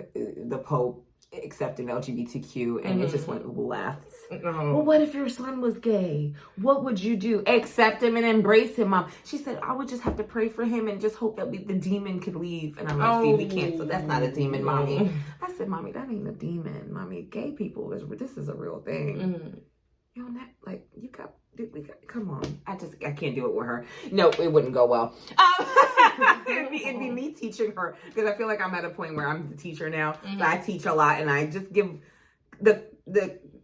accepting LGBTQ, and it just went left. Well, what if your son was gay? What would you do? Accept him and embrace him, Mom. She said, I would just have to pray for him and just hope that the demon could leave. And I'm like, see, we can't. So that's not a demon, Mommy. I said, Mommy, that ain't a demon, Mommy. Gay people this is a real thing. You know, come on. I can't do it with her. No, it wouldn't go well. It'd be me teaching her, because I feel like I'm at a point where I'm the teacher now. So I teach a lot and I just give the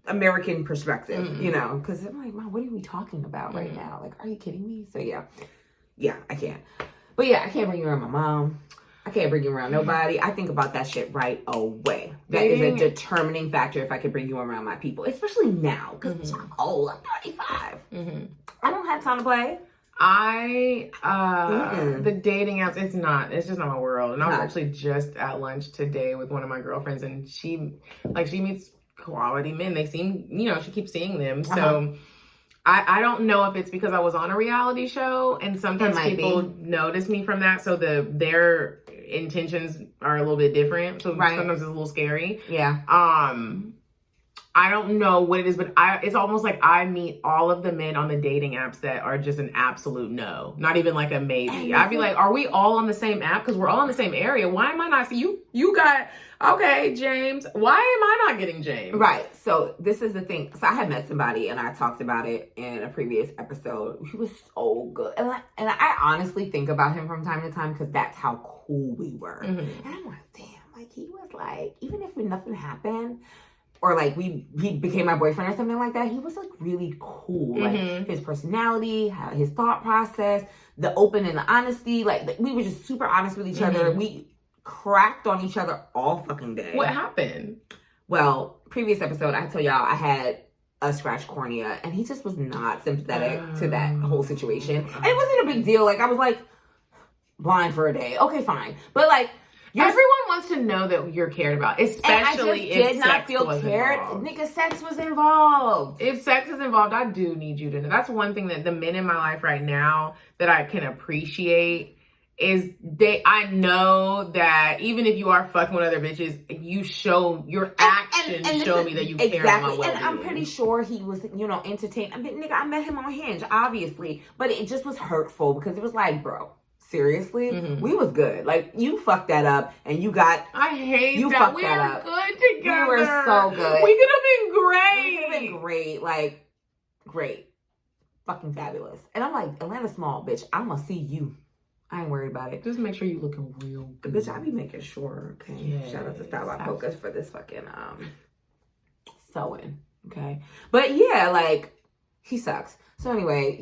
American perspective, you know, because I'm like, Mom, what are we talking about right now? Like, are you kidding me? So yeah, I can't. But yeah, I can't bring you around my mom. I can't bring you around nobody. I think about that shit right away. That is a determining factor if I could bring you around my people, especially now, because I'm old. I'm 35. I don't have time to play. The dating apps, it's just not my world. And I was actually just at lunch today with one of my girlfriends, and she meets quality men. They seem, she keeps seeing them. So I don't know if it's because I was on a reality show, and sometimes people notice me from that. So their intentions are a little bit different. So sometimes it's a little scary. Yeah. I don't know what it is, but it's almost like I meet all of the men on the dating apps that are just an absolute no. Not even like a maybe. I'd be like, are we all on the same app? Because we're all in the same area. Why am I not? You got, okay, James. Why am I not getting James? Right. So this is the thing. So I had met somebody and I talked about it in a previous episode. He was so good. And I honestly think about him from time to time because that's how cool we were. And I'm like, damn, like he was like, even if nothing happened, or like he became my boyfriend or something like that, he was like really cool. Like his personality, his thought process, the open and the honesty. Like we were just super honest with each other. We cracked on each other all fucking day. What happened? Well, previous episode, I told y'all I had a scratched cornea, and he just was not sympathetic to that whole situation. And it wasn't a big deal. Like, I was like, blind for a day. Okay, fine. But like, everyone wants to know that you're cared about, especially if sex was involved. Nigga, sex was involved. If sex is involved, I do need you to know. That's one thing that the men in my life right now that I can appreciate is I know that even if you are fucking with other bitches, you show your actions show me that you care about my well-being. And I'm pretty sure he was, entertained. I mean, nigga, I met him on Hinge, obviously, but it just was hurtful because it was like, bro, seriously, we was good. Like, you fucked that up, and you got. I hate you that. Fucked We that were up. good together. We were so good. We could have been great. We could have been great. Like, great, fucking fabulous. And I'm like, Atlanta's small, bitch. I'ma see you. I ain't worried about it. Just make sure you looking real good. Bitch, I be making sure, okay? Yes, shout out to Style by Focus for this fucking sewing, okay? But yeah, like, he sucks. So anyway,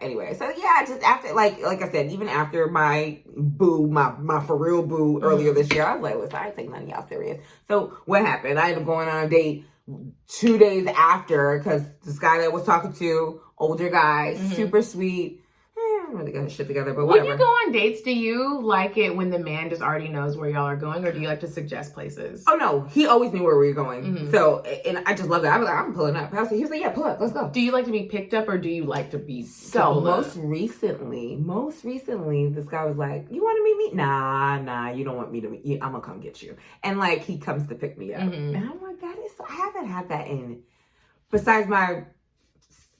anyway. So yeah, just after, like I said, even after my boo, my for real boo earlier this year, I was like, listen, I ain't taking none of y'all serious. So what happened? I ended up going on a date 2 days after, because this guy that I was talking to, older guy, super sweet, I don't really got his shit together, but whatever. When you go on dates, do you like it when the man just already knows where y'all are going, or do you like to suggest places? Oh no, he always knew where we were going. So, and I just love that. I was like, I'm pulling up. He was like, yeah, pull up, let's go. Do you like to be picked up, or do you like to be most recently, this guy was like, you want to meet me? Nah, you don't want me to meet you. I'm gonna come get you. And like, he comes to pick me up. And I'm like, I haven't had that besides my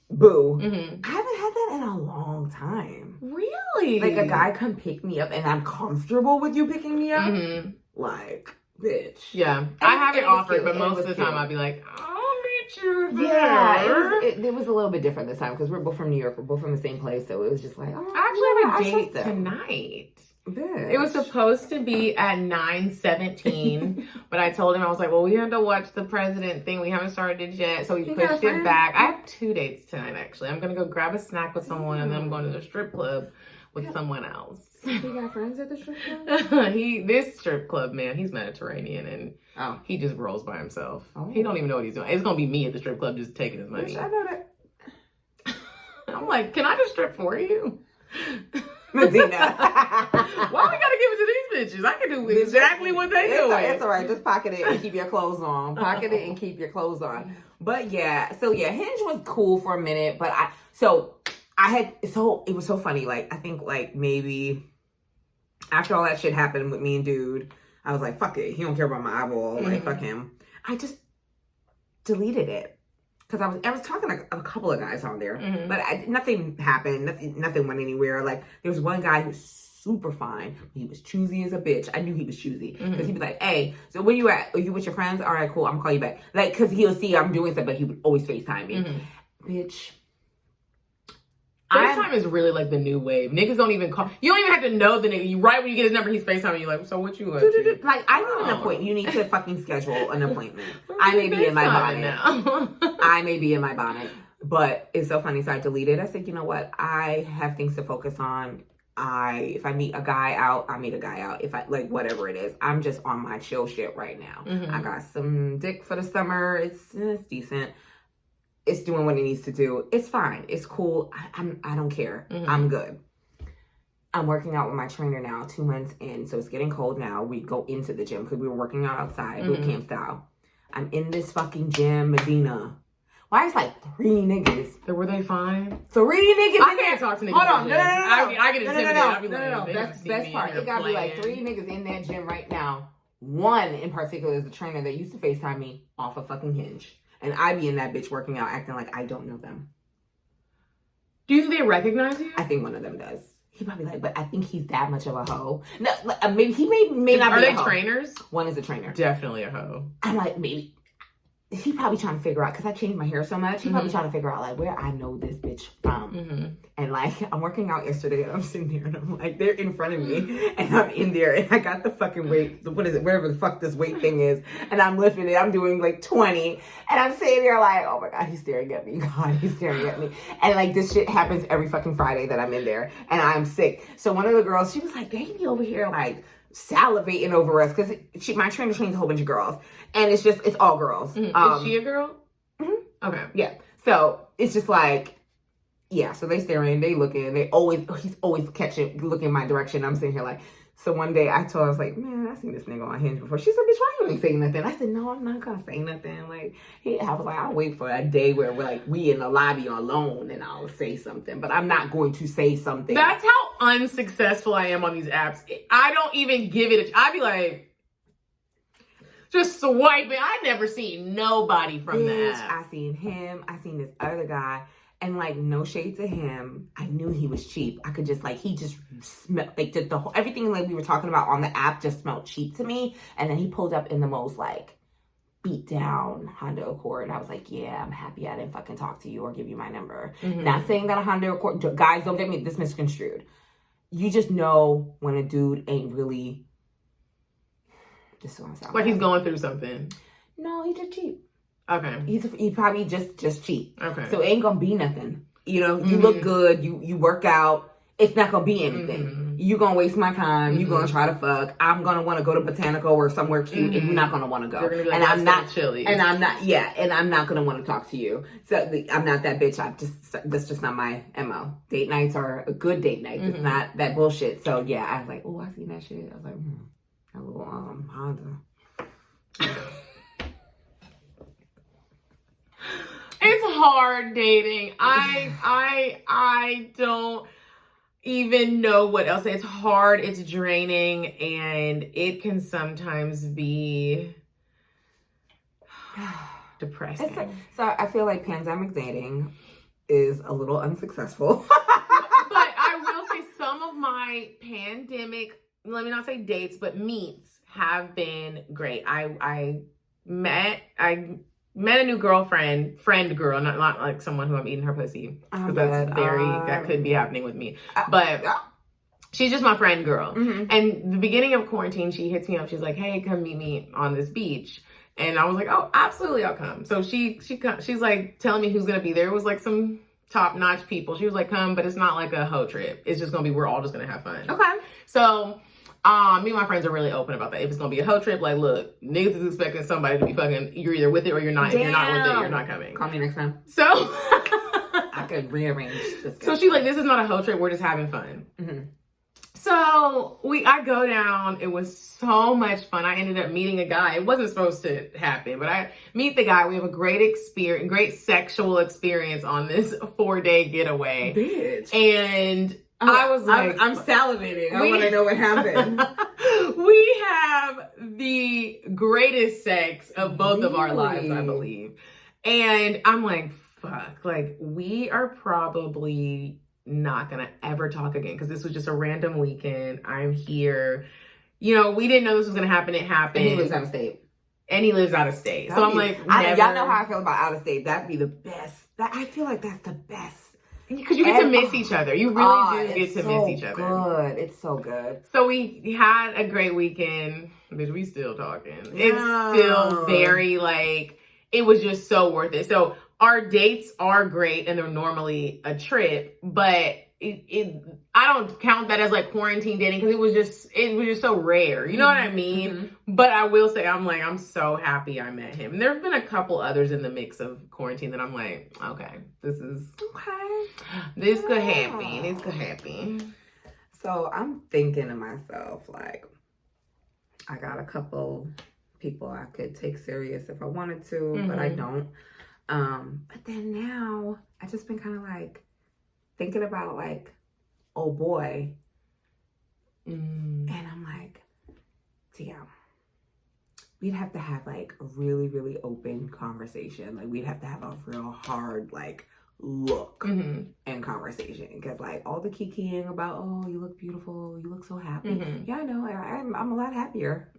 boo, I haven't had that in a long time. Really? Like, a guy come pick me up and I'm comfortable with you picking me up? Like, bitch. Yeah. I haven't offered, but most of the time I'd be like, I'll meet you there. Yeah, it was a little bit different this time because we're both from New York. We're both from the same place. So it was just like, oh, I actually have a date tonight. Bitch. It was supposed to be at 9:17, but I told him, I was like, well, we have to watch the president thing. We haven't started it yet, so we pushed it back. I have 2 dates tonight, actually. I'm going to go grab a snack with someone, and then I'm going to the strip club with someone else. You got friends at the strip club? This strip club, man, he's Mediterranean, and he just rolls by himself. He don't even know what he's doing. It's going to be me at the strip club just taking his money. I know that. I'm like, can I just strip for you? Medina. Why we gotta give it to these bitches? I can do exactly what they do. It's all right. Just pocket it and keep your clothes on. Pocket it and keep your clothes on. But yeah, so yeah, Hinge was cool for a minute, but it was so funny. Like, I think like maybe after all that shit happened with me and dude, I was like, fuck it. He don't care about my eyeball. Like, fuck him. I just deleted it. Because I was talking to a couple of guys on there, but nothing happened. Nothing went anywhere. Like, there was one guy who's super fine. He was choosy as a bitch. I knew he was choosy. Because he'd be like, hey, so where you at? Are you with your friends? All right, cool. I'm going to call you back. Like, because he'll see I'm doing stuff, but he would always FaceTime me. Bitch. FaceTime is really like the new wave. Niggas don't even call. You don't even have to know the nigga. Right when you get his number, he's FaceTiming you like, so what you up to? Like, I need an appointment. You need to fucking schedule an appointment. I may be in my bonnet now. I may be in my bonnet. But it's so funny. So I deleted. I said, you know what? I have things to focus on. If I meet a guy out, I meet a guy out. If I, like, whatever it is, I'm just on my chill shit right now. I got some dick for the summer. It's decent. It's doing what it needs to do. It's fine. It's cool. I don't care. I'm good. I'm working out with my trainer now, 2 months in. So it's getting cold now. We go into the gym because we were working out outside, boot camp style. I'm in this fucking gym, Medina. Why is like 3 niggas? Were they fine? 3 niggas. I can't talk to niggas. Hold on. No. I get intimidated. No. That's the best part. It gotta be like 3 niggas in that gym right now. One in particular is the trainer that used to FaceTime me off of fucking Hinge. And I be in that bitch working out, acting like I don't know them. Do you think they recognize you? I think one of them does. He probably like, but I think he's that much of a hoe. No, maybe he may not be a hoe. Are they trainers? One is a trainer. Definitely a hoe. I'm like, maybe. He probably trying to figure out, because I changed my hair so much, he probably trying to figure out, like, where I know this bitch from. And, like, I'm working out yesterday, and I'm sitting there, and I'm like, they're in front of me, and I'm in there, and I got the fucking weight, what is it, wherever the fuck this weight thing is, and I'm lifting it, I'm doing, like, 20, and I'm sitting there like, oh my God, he's staring at me, God, he's staring at me. And, like, this shit happens every fucking Friday that I'm in there, and I'm sick. So one of the girls, she was like, baby over here, like, salivating over us because my trainer trains a whole bunch of girls, and it's all girls. Is she a girl? Mm-hmm. Okay. Yeah. So it's just like, yeah. So they staring, they looking, he's always looking in my direction. I'm sitting here like. So one day I told her, I was like, man, I seen this nigga on Hinge before. She said, bitch, why you ain't saying nothing? I said, no, I'm not gonna say nothing. Like, I was like, I'll wait for a day where we in the lobby alone and I'll say something. But I'm not going to say something. That's how unsuccessful I am on these apps. I don't even give it I'd be like, just swiping. I never seen nobody from the app. I seen him. I seen this other guy. And like, no shade to him. I knew he was cheap. I could just he just smelled like the whole, everything like we were talking about on the app just smelled cheap to me. And then he pulled up in the most like beat down Honda Accord. And I was like, yeah, I'm happy I didn't fucking talk to you or give you my number. Mm-hmm. Not saying that a Honda Accord, guys, don't get me this misconstrued. You just know when a dude ain't really, this one sound like he's going through something. No, he just cheap. Okay. He probably just cheap. Okay. So it ain't gonna be nothing. You know, you look good, you work out, it's not gonna be anything. Mm-hmm. You gonna waste my time, you gonna try to fuck. I'm gonna wanna go to Botanical or somewhere cute and you're not gonna wanna go. You're gonna be like, and I'm not chilly. And I'm not gonna wanna talk to you. So I'm not that bitch. That's just not my MO. Date nights are good date nights. It's not that bullshit. So yeah, I was like, oh, I seen that shit. I was like, that little Honda. It's hard dating. I don't even know what else. It's hard, it's draining, and it can sometimes be depressing. So I feel like pandemic dating is a little unsuccessful. But I will say some of my pandemic, let me not say dates, but meets have been great. I met a new friend girl, not like someone who I'm eating her pussy. Because that could be happening with me. But she's just my friend girl. Mm-hmm. And the beginning of quarantine, she hits me up. She's like, hey, come meet me on this beach. And I was like, oh, absolutely, I'll come. So she's like telling me who's going to be there. It was like some top-notch people. She was like, come, but it's not like a hoe trip. It's just going to be, we're all just going to have fun. Okay. So me and my friends are really open about that. If it's gonna be a hoe trip, like, look, niggas is expecting somebody to be fucking, you're either with it or you're not. Damn. If you're not with it, you're not coming. Call me next time. So I could rearrange this. So she's like, this is not a hoe trip, we're just having fun. Mm-hmm. So I go down. It was so much fun. I ended up meeting a guy. It wasn't supposed to happen, but I meet the guy. We have a great sexual experience on this 4-day getaway. Bitch. And I was like, I'm salivating. I want to know what happened. We have the greatest sex of both of our lives, I believe. And I'm like, fuck, like, we are probably not going to ever talk again because this was just a random weekend. I'm here. You know, we didn't know this was going to happen. It happened. And he lives out of state. So I'm like, y'all know how I feel about out of state. That'd be the best. I feel like that's the best. Because you get to miss each other. You really do get to miss each other. Good. It's so good. So we had a great weekend. Bitch, we still talking. It's still very, like, it was just so worth it. So our dates are great and they're normally a trip, but I don't count that as like quarantine dating because it was just so rare. You know what I mean? Mm-hmm. But I will say I'm so happy I met him. And there have been a couple others in the mix of quarantine that I'm like, okay, this could happen. This could happen. So I'm thinking to myself, like, I got a couple people I could take serious if I wanted to, but I don't. But then now I just been kind of like thinking about like, oh boy. And I'm like, damn, we'd have to have like a really, really open conversation. Like we'd have to have a real hard like look and conversation. Because like all the kikiing about, oh, you look beautiful, you look so happy. Yeah, I know, I'm a lot happier.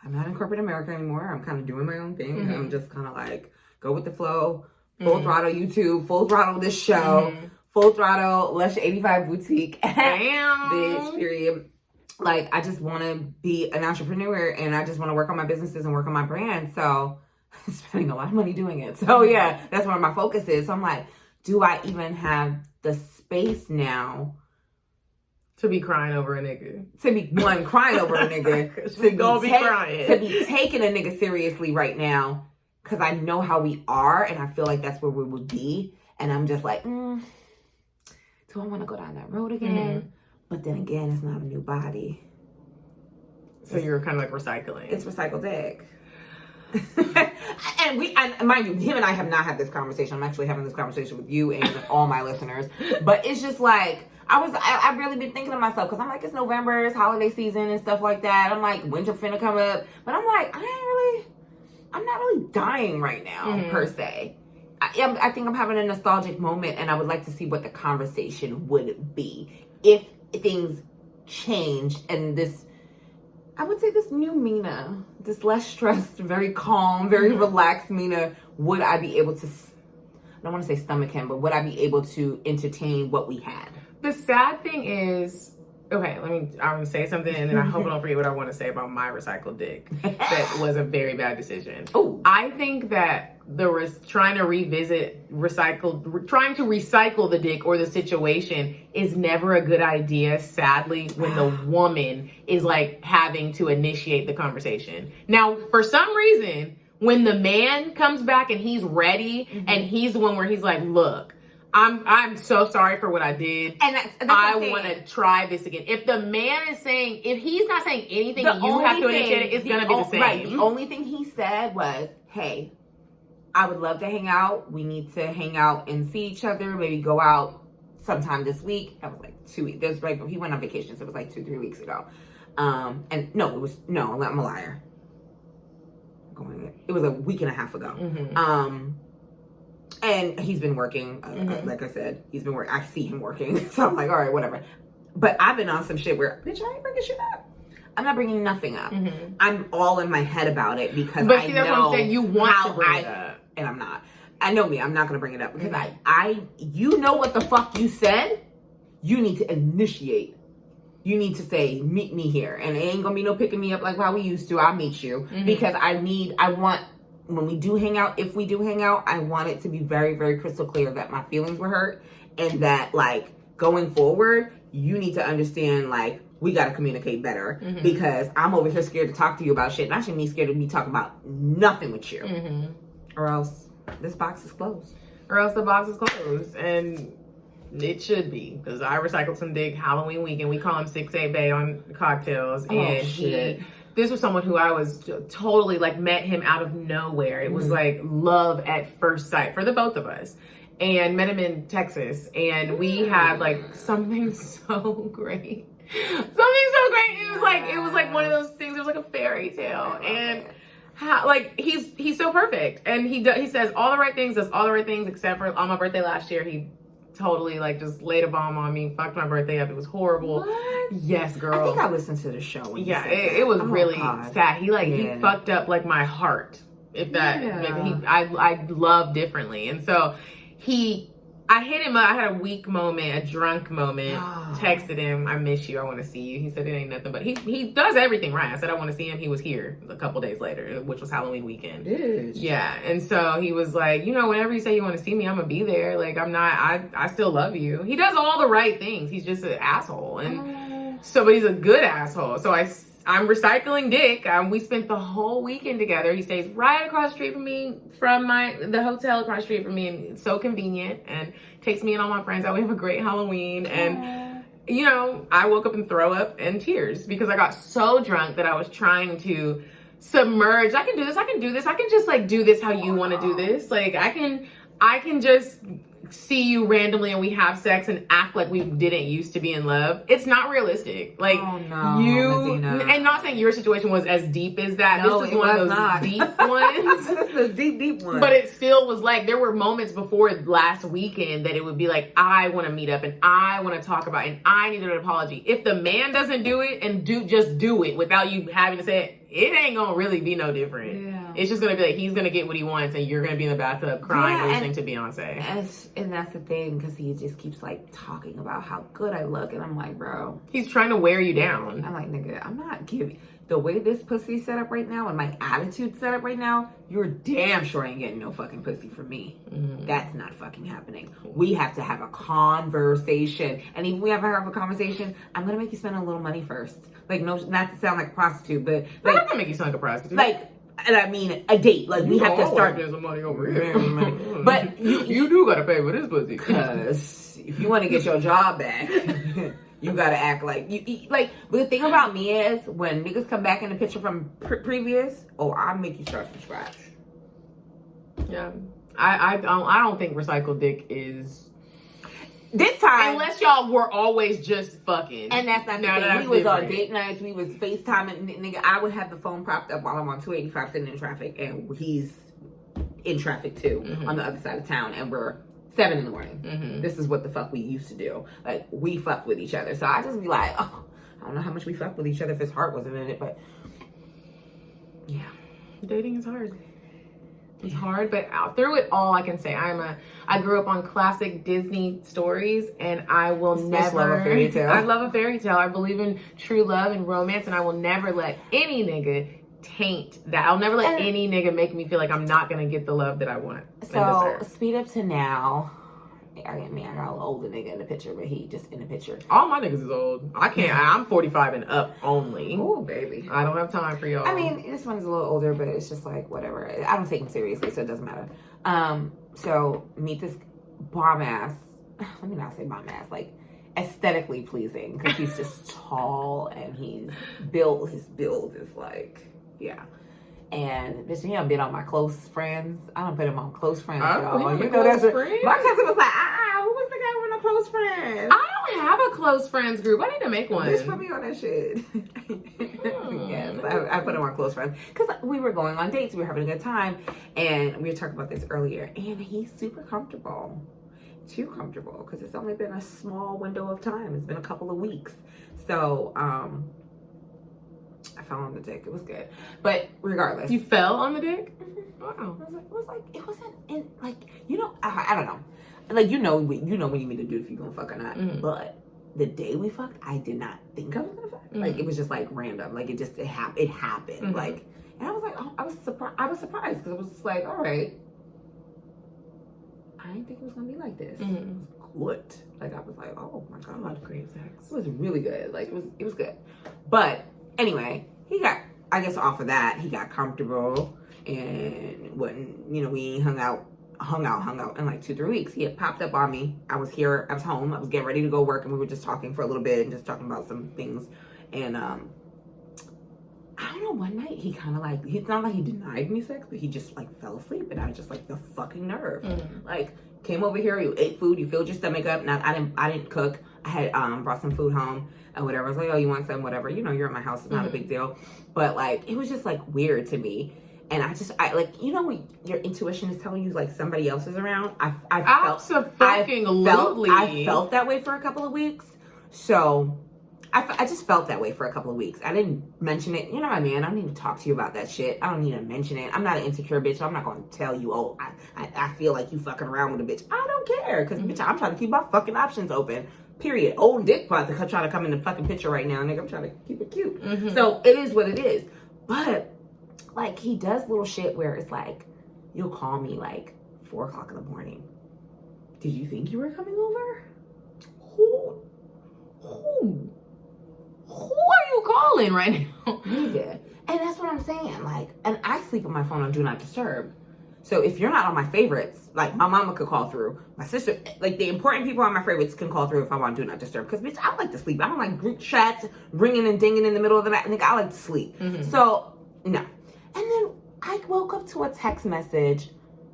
I'm not in corporate America anymore. I'm kind of doing my own thing. I'm just kind of like, go with the flow, full throttle YouTube, full throttle this show, full throttle Lush 85 Boutique. Damn. Bitch, period. Like, I just want to be an entrepreneur and I just want to work on my businesses and work on my brand. So, I'm spending a lot of money doing it. So, yeah, that's where my focus is. So, I'm like, do I even have the space now To be crying over a nigga. To be crying over a nigga. crying. To be taking a nigga seriously right now. Because I know how we are, and I feel like that's where we would be. And I'm just like, do I want to go down that road again? But then again, it's not a new body. So you're kind of like recycling. It's recycled egg. and mind you, him and I have not had this conversation. I'm actually having this conversation with you and all my listeners. But it's just like, I've really been thinking to myself, because I'm like, it's November, it's holiday season and stuff like that. I'm like, winter finna come up. But I'm like, I'm not really dying right now, per se. I think I'm having a nostalgic moment, and I would like to see what the conversation would be if things changed, and this new Mina, this less stressed, very calm, very relaxed Mina, would I be able to, I don't want to say stomach him, but would I be able to entertain what we had? The sad thing is, okay, I'm going to say something, and then I hope I don't forget what I want to say about my recycled dick. That was a very bad decision. Oh, I think that trying to recycle the dick or the situation is never a good idea, sadly, when the woman is like having to initiate the conversation. Now, for some reason, when the man comes back and he's ready, and he's the one where he's like, look, I'm so sorry for what I did. And that's I want to try this again. If the man is saying, if he's not saying anything, you have to initiate it, it's going to be the same. Right. The only thing he said was, hey, I would love to hang out. We need to hang out and see each other. Maybe go out sometime this week. That was like 2 weeks. That was right, but he went on vacation, so it was like 2-3 weeks ago. I'm a liar. It was a week and a half ago. And he's been working, like I said, he's been working. I see him working. So I'm like, all right, whatever. But I've been on some shit where, bitch, I ain't bringing shit up. I'm not bringing nothing up. I'm all in my head about it because I know that's what I'm saying. You want to bring it up. And I'm not. I know me. I'm not going to bring it up because you know what the fuck you said. You need to initiate. You need to say, meet me here. And it ain't going to be no picking me up like how we used to. I'll meet you. Because I want, when we do hang out, if we do hang out, I want it to be very, very crystal clear that my feelings were hurt. And that, like, going forward, you need to understand, like, we got to communicate better. Because I'm over here scared to talk to you about shit. And I shouldn't be scared to be talking about nothing with you. Or else this box is closed. Or else the box is closed. And it should be. Because I recycled some dick Halloween weekend. We call him 6'8" Bay on cocktails. And this was someone who I was totally, like, met him out of nowhere. It was like love at first sight for the both of us. And met him in Texas. And we had, like, something so great. It was like one of those things. It was like a fairy tale. And he's so perfect, and he says all the right things, does all the right things, except for on my birthday last year, he totally like just laid a bomb on me, fucked my birthday up. It was horrible. What? Yes, girl. I think I listened to the show. When it was really sad. He fucked up like my heart. If that, I love differently, and so I hit him up. I had a weak moment, a drunk moment. Texted him, I miss you. I want to see you. He said it ain't nothing, but he does everything right. I said I want to see him. He was here a couple days later, which was Halloween weekend. Yeah, and so he was like, whenever you say you want to see me, I'm gonna be there. Like I still love you. He does all the right things. He's just an asshole, and but he's a good asshole. So I'm recycling dick. We spent the whole weekend together. He stays right across the street from me, from the hotel across the street from me, and it's so convenient, and takes me and all my friends out. We have a great Halloween. And, I woke up and throw up in tears because I got so drunk that I was trying to submerge. I can do this. I can do this. I can just like do this how you want to do this. Like I can just see you randomly and we have sex and act like we didn't used to be in love. It's not realistic. Like Medinah. And not saying your situation was as deep as that. No, this is one of those deep ones. This is a deep one. But it still was like there were moments before last weekend that it would be like, I want to meet up and I want to talk about it and I needed an apology. If the man doesn't do it and just do it without you having to say it ain't gonna really be no different. It's just gonna be like he's gonna get what he wants, and you're gonna be in the bathtub crying, listening to Beyonce. And that's the thing, because he just keeps like talking about how good I look, and I'm like, bro, he's trying to wear you down. I'm like, nigga, I'm not giving. The way this pussy's set up right now and my attitude set up right now, you're damn sure ain't getting no fucking pussy from me. That's not fucking happening. We have to have a conversation. And if we ever have a conversation, I'm going to make you spend a little money first. Like, no, not to sound like a prostitute, but like, I'm not going to make you sound like a prostitute. Like, and I mean, a date. Like, we have to start. There's some money over here. But you do got to pay for this pussy. Because if you want to get your job back... You gotta act like you like. But the thing about me is, when niggas come back in the picture from previous, I'll make you start from scratch. Yeah, I don't think recycled dick is this time, unless y'all were always just fucking. And that's not the thing. We was on date nights. We was FaceTiming. Nigga, I would have the phone propped up while I'm on 285 sitting in traffic, and he's in traffic too on the other side of town, and we're 7 in the morning. This is what the fuck we used to do. Like, we fucked with each other. So I just be like, I don't know how much we fucked with each other if his heart wasn't in it, but yeah. Dating is hard. It's hard, but through it all, I can say I grew up on classic Disney stories, and I will never love a fairy tale. I love a fairy tale. I believe in true love and romance, and I will never let any nigga taint that. I'll never let any nigga make me feel like I'm not gonna get the love that I want. So speed up to now. I got a little older nigga in the picture, but he just in the picture. All my niggas is old. I can't. I'm 45 and up only. Oh, baby. I don't have time for y'all. I mean, this one's a little older, but it's just like whatever. I don't take him seriously, so it doesn't matter. So meet this bomb ass. Let me not say bomb ass. Like, aesthetically pleasing, because he's just tall and he's built. His build is like. Yeah. And bitch, he done been on my close friends. I don't put him on close friends. Oh, you know that's friends? My cousin was like, who was the guy with no close friends? I don't have a close friends group. I need to make one. Bitch, put me on that shit. Yes, I put him on close friends because we were going on dates. We were having a good time, and we were talking about this earlier. And he's super comfortable, too comfortable, because it's only been a small window of time. It's been a couple of weeks, so I fell on the dick. It was good, but regardless, you fell on the dick. Wow. It wasn't in like I don't know, like you know when you meet a dude if you gonna fuck or not. But the day we fucked, I did not think I was gonna fuck. Like it was just like random. Like it happened. Like, and I was like, I was surprised because it was just like, all right, I didn't think it was gonna be like this. It was good. Like I was like, oh my god, great sex. It was really good. Like it was good, but. Anyway, he got, I guess off of that, he got comfortable and we hung out in like 2-3 weeks. He had popped up on me. I was home. I was getting ready to go work and we were just talking for a little bit and just talking about some things. And I don't know, one night he kind of like, it's not like he denied me sex, but he just like fell asleep and I was just like the fucking nerve. Like came over here, you ate food, you filled your stomach up. Now I didn't cook. I had brought some food home and whatever. I was like, oh, you want some, whatever. You're at my house. It's not a big deal. But like, it was just like weird to me. And I like, when your intuition is telling you like somebody else is around. I felt that way for a couple of weeks. So I just felt that way for a couple of weeks. I didn't mention it. You know what I mean? I don't need to talk to you about that shit. I don't need to mention it. I'm not an insecure bitch, so I'm not going to tell you, oh, I feel like you fucking around with a bitch. I don't care, because bitch, I'm trying to keep my fucking options open. Period. Old dick about to try to come in the fucking picture right now, nigga. I'm trying to keep it cute. So it is what it is. But like, he does little shit where it's like, you'll call me like 4 o'clock in the morning. Did you think you were coming over? Who are you calling right now? Nigga. And that's what I'm saying. Like, and I sleep with my phone on Do Not Disturb. So if you're not on my favorites, like my mama could call through, my sister, like the important people on my favorites can call through if I want to Do Not Disturb. Because bitch, I like to sleep. I don't like group chats ringing and dinging in the middle of the night. Nigga, I like to sleep. So no. And then I woke up to a text message.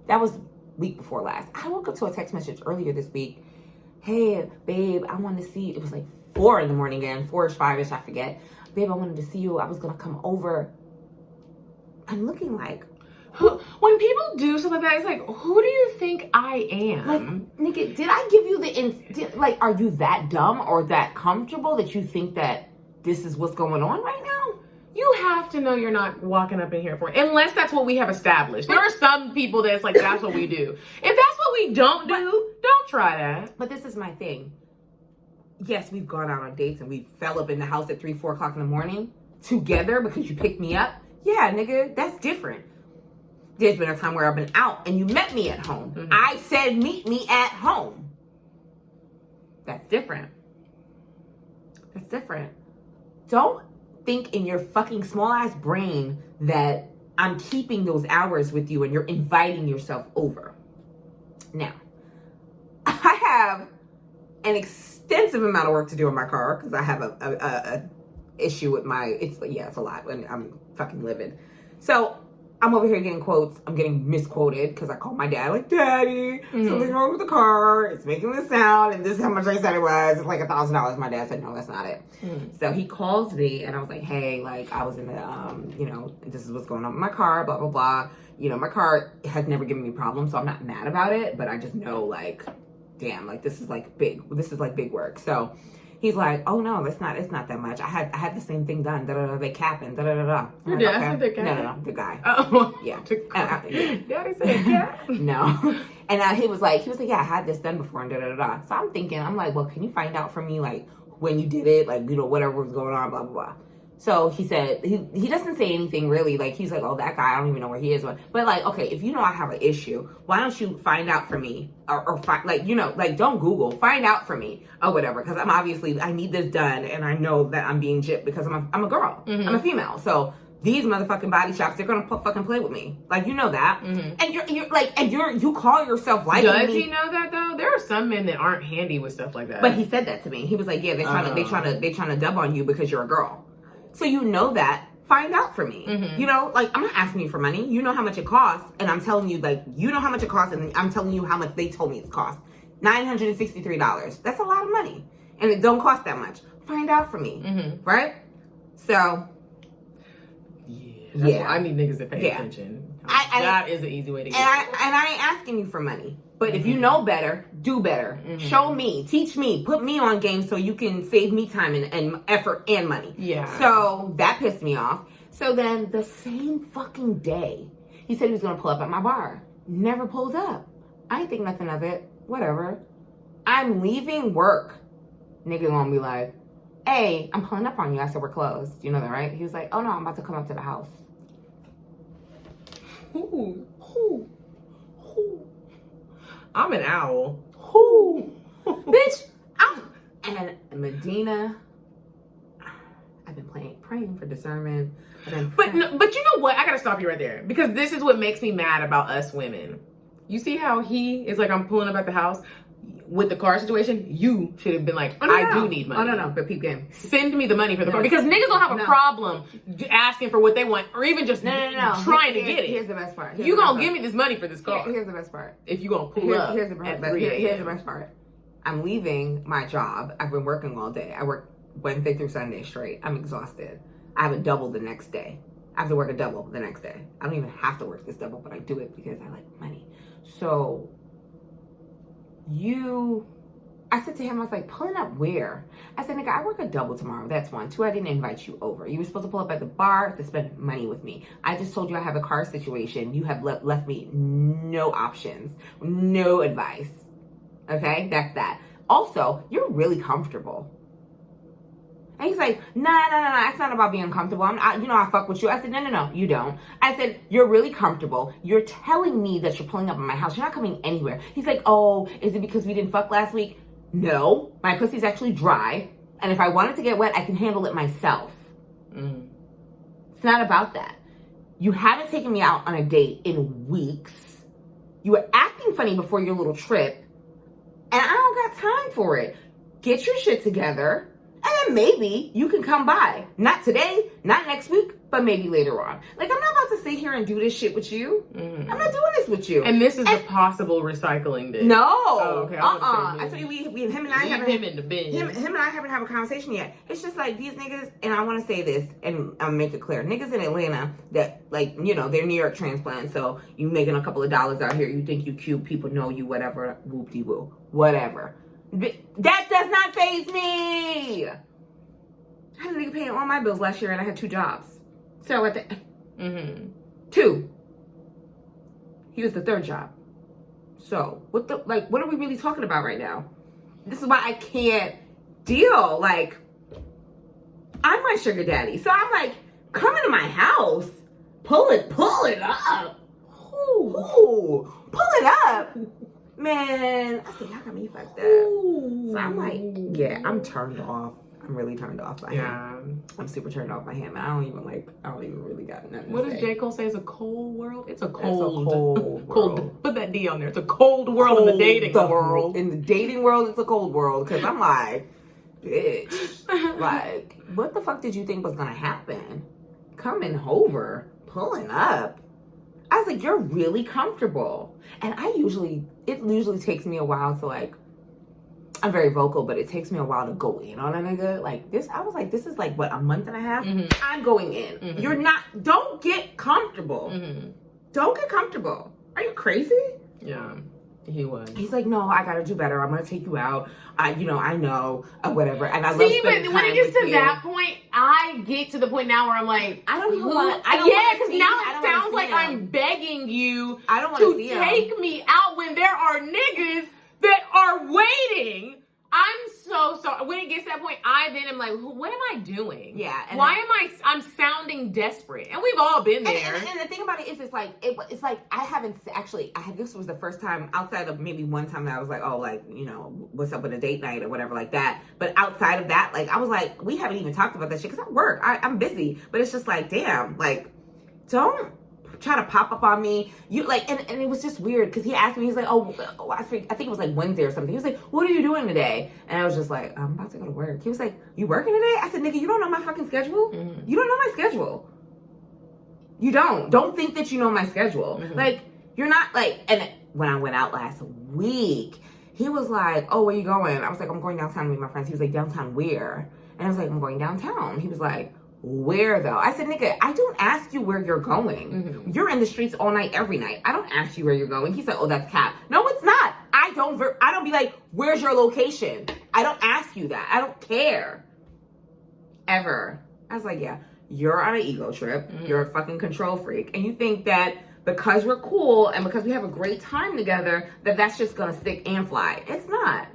That was week before last. I woke up to a text message earlier this week. Hey, babe, I want to see. It was like 4 in the morning again, 4-ish, 5-ish, I forget. Babe, I wanted to see you. I was going to come over. I'm looking like, when people do stuff like that, it's like, who do you think I am? Like, nigga, did I give you like, are you that dumb or that comfortable that you think that this is what's going on right now? You have to know you're not walking up in here for it, unless that's what we have established. There are some people that's like, that's what we do. If that's what we don't do, don't try that. But this is my thing. Yes, we've gone out on dates and we fell up in the house at 3, 4 o'clock in the morning together because you picked me up. Yeah, nigga, that's different. There's been a time where I've been out and you met me at home. Mm-hmm. I said, meet me at home. That's different. That's different. Don't think in your fucking small ass brain that I'm keeping those hours with you and you're inviting yourself over. Now, I have an extensive amount of work to do in my car because I have a issue with it's a lot when I'm fucking livid. So I'm over here getting quotes. I'm getting misquoted because I called my dad like, Daddy, something's wrong with the car. It's making this sound, and this is how much I said it was. It's like $1,000. My dad said, no, that's not it. So he calls me, and I was like, hey, like, I was in the, this is what's going on with my car, blah, blah, blah. My car has never given me problems, so I'm not mad about it, but I just know, like, damn, like, this is, like, big. This is, like, big work. So he's like, oh no, it's not that much. I had the same thing done. They capping. Your dad said they capping? No, the guy. Oh, yeah. Daddy said cap. No, and he was like, yeah, I had this done before and So I'm thinking, I'm like, well, can you find out for me like when you did it, like whatever was going on, blah blah blah. So he said he doesn't say anything really. Like he's like, oh, that guy, I don't even know where he is. But like, okay, if you know I have an issue, why don't you find out for me or don't Google, find out for me or whatever. Because I need this done, and I know that I'm being gypped because I'm a girl, I'm a female. So these motherfucking body shops, they're gonna fucking play with me. Like, you know that, and you're like, and you call yourself like. Does he know that though? There are some men that aren't handy with stuff like that. But he said that to me. He was like, yeah, they trying to dub on you because you're a girl. So you know that, find out for me. Like, I'm not asking you for money. You know how much it costs, and I'm telling you, like, you know how much it costs, and I'm telling you how much they told me it cost. $963. That's a lot of money, and it don't cost that much. Find out for me, right? So, yeah. I need niggas to pay attention. That is an easy way to get it. And I ain't asking you for money. But if you know better, do better. Show me, teach me, put me on game so you can save me time and effort and money. Yeah. So that pissed me off. So then the same fucking day, he said he was going to pull up at my bar. Never pulled up. I ain't think nothing of it. Whatever. I'm leaving work. Nigga gonna be like, hey, I'm pulling up on you. I said, we're closed. You know that, right? He was like, oh no, I'm about to come up to the house. Who? I'm an owl. Who? Bitch, and Medina, I've been praying for discernment. But you know what? I gotta stop you right there. Because this is what makes me mad about us women. You see how he is like, I'm pulling up at the house? With the car situation, you should have been like, I do need money. Oh, no, but peep game. Send me the money for the car. Because niggas don't have a problem asking for what they want or even just trying to get it. Here's the best part. You gonna give me this money for this car. Here's the best part. If you gonna pull up here's the best part. I'm leaving my job. I've been working all day. I work Wednesday through Sunday straight. I'm exhausted. I have a double the next day. I have to work a double the next day. I don't even have to work this double, but I do it because I like money. So I said to him, I was like, pulling up where? I said, nigga, I work a double tomorrow. That's 1. 2, I didn't invite you over. You were supposed to pull up at the bar to spend money with me. I just told you I have a car situation. You have left me no options, no advice. Okay, that's that. Also, you're really comfortable. And he's like, nah, it's not about being comfortable. I fuck with you. I said, no, you don't. I said, you're really comfortable. You're telling me that you're pulling up at my house. You're not coming anywhere. He's like, oh, is it because we didn't fuck last week? No, my pussy's actually dry. And if I wanted to get wet, I can handle it myself. It's not about that. You haven't taken me out on a date in weeks. You were acting funny before your little trip. And I don't got time for it. Get your shit together. And then maybe you can come by. Not today, not next week, but maybe later on. Like, I'm not about to sit here and do this shit with you. I'm not doing this with you. And this is a possible recycling day. No. Oh, okay. I told you, him and I haven't had a conversation yet. It's just like these niggas, and I want to say this, and I'll make it clear. Niggas in Atlanta that, like, they're New York transplants, so you making a couple of dollars out here, you think you cute, people know you, whatever, whoop-de-woo, whatever. That does not faze me. I had a nigga paying all my bills last year and I had 2 jobs. So at the 2, he was the third job. So what are we really talking about right now? This is why I can't deal. Like, I'm my sugar daddy, so I'm like, come into my house, pull it up. Ooh, pull it up. Man, I said, y'all got me fucked up. So I'm like, yeah, I'm turned off. I'm really turned off by him. I'm super turned off by him. I don't even really got nothing What to does say. J. Cole say? It's a cold world? It's a cold cold world. Put that D on there. It's a cold world in the dating world. In the dating world, it's a cold world. Because I'm like, bitch, like, what the fuck did you think was going to happen? Coming over, pulling up. I was like, you're really comfortable. And it usually takes me a while to like, I'm very vocal, but it takes me a while to go in on a nigga. Like this, I was like, this is like, what, a month and a half? I'm going in. You're not, don't get comfortable. Don't get comfortable. Are you crazy? Yeah, he was. He's like, no, I gotta do better. I'm gonna take you out. I know, whatever. And I love See, spending but when time it gets with to you. that point, I get to the point now where I'm like, I don't even want to. because now it sounds like I'm begging you to take me out when there are niggas that are waiting. I'm so sorry. When it gets to that point, I then am like, what am I doing? Yeah. Why am I'm sounding desperate? And we've all been there. And the thing about it is, it's like I haven't actually. This was the first time outside of maybe one time that I was like, oh, like, you know, what's up with a date night or whatever like that. But outside of that, like, I was like, we haven't even talked about that shit because I work. I'm busy. But it's just like, damn, like, don't try to pop up on me. You like, and it was just weird because he asked me, he's like, oh, I think it was like Wednesday or something. He was like, what are you doing today? And I was just like, I'm about to go to work. He was like, you working today? I said, nigga, you don't know my fucking schedule? You don't know my schedule. You don't think that you know my schedule. Like, you're not like, and when I went out last week, he was like, oh, where you going? I was like, I'm going downtown to meet my friends. He was like, downtown where? And I was like, I'm going downtown. He was like, where though? I said, nigga, I don't ask you where you're going. You're in the streets all night, every night. I don't ask you where you're going. He said, oh, that's cap. No, it's not. I don't be like, where's your location? I don't ask you that. I don't care. Ever. I was like, yeah, you're on an ego trip. You're a fucking control freak. And you think that because we're cool and because we have a great time together, that's just gonna stick and fly. It's not.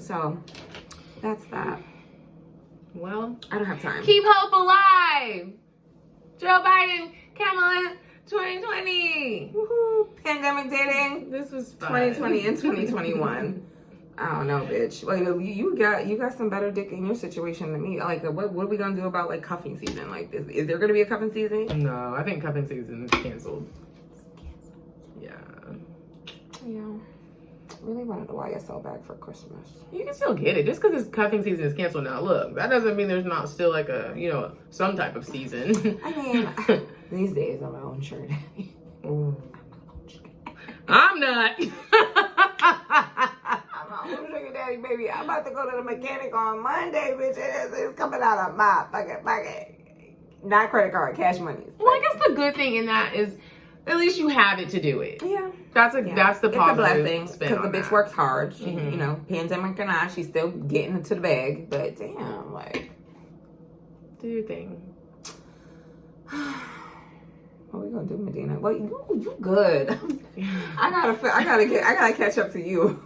So that's that. Well, I don't have time. Keep hope alive. Joe Biden, Kamala, 2020. Woohoo. Pandemic dating. This was fun. 2020 and 2021. I don't know, bitch. Like, you got some better dick in your situation than me. Like, what are we gonna do about like cuffing season? Like, is there gonna be a cuffing season? No, I think cuffing season is canceled. Yeah. Really wanted to buy a sell bag for Christmas. You can still get it just because it's cuffing season is canceled now. Look, that doesn't mean there's not still like a, you know, some type of season. I mean, these days I'm my own sugar daddy. I'm not. I'm my own sugar daddy, baby. I'm about to go to the mechanic on Monday, bitch. It's coming out of my fucking pocket. Not credit card, cash money. Well, I guess the good thing in that is at least you have it to do it. Yeah. That's the positive. It's a blessing because the bitch that. works hard. She, you know, pandemic or not, she's still getting into the bag. But damn, like, do your thing. What we gonna do, Medina? Well, you good. I gotta catch up to you.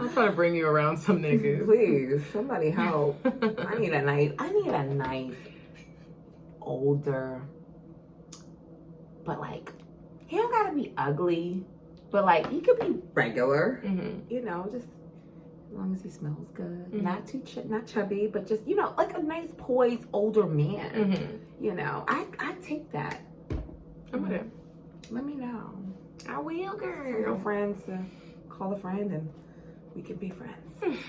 I'm trying to bring you around some niggas. Please, somebody help. I need a nice, older, but like, he don't gotta be ugly, but like, he could be regular. You know, just as long as he smells good, not too not chubby, but just, you know, like a nice, poised, older man. You know, I take that. I'm with it. Let me know. I will, girl. Tell your friends to call a friend and we can be friends.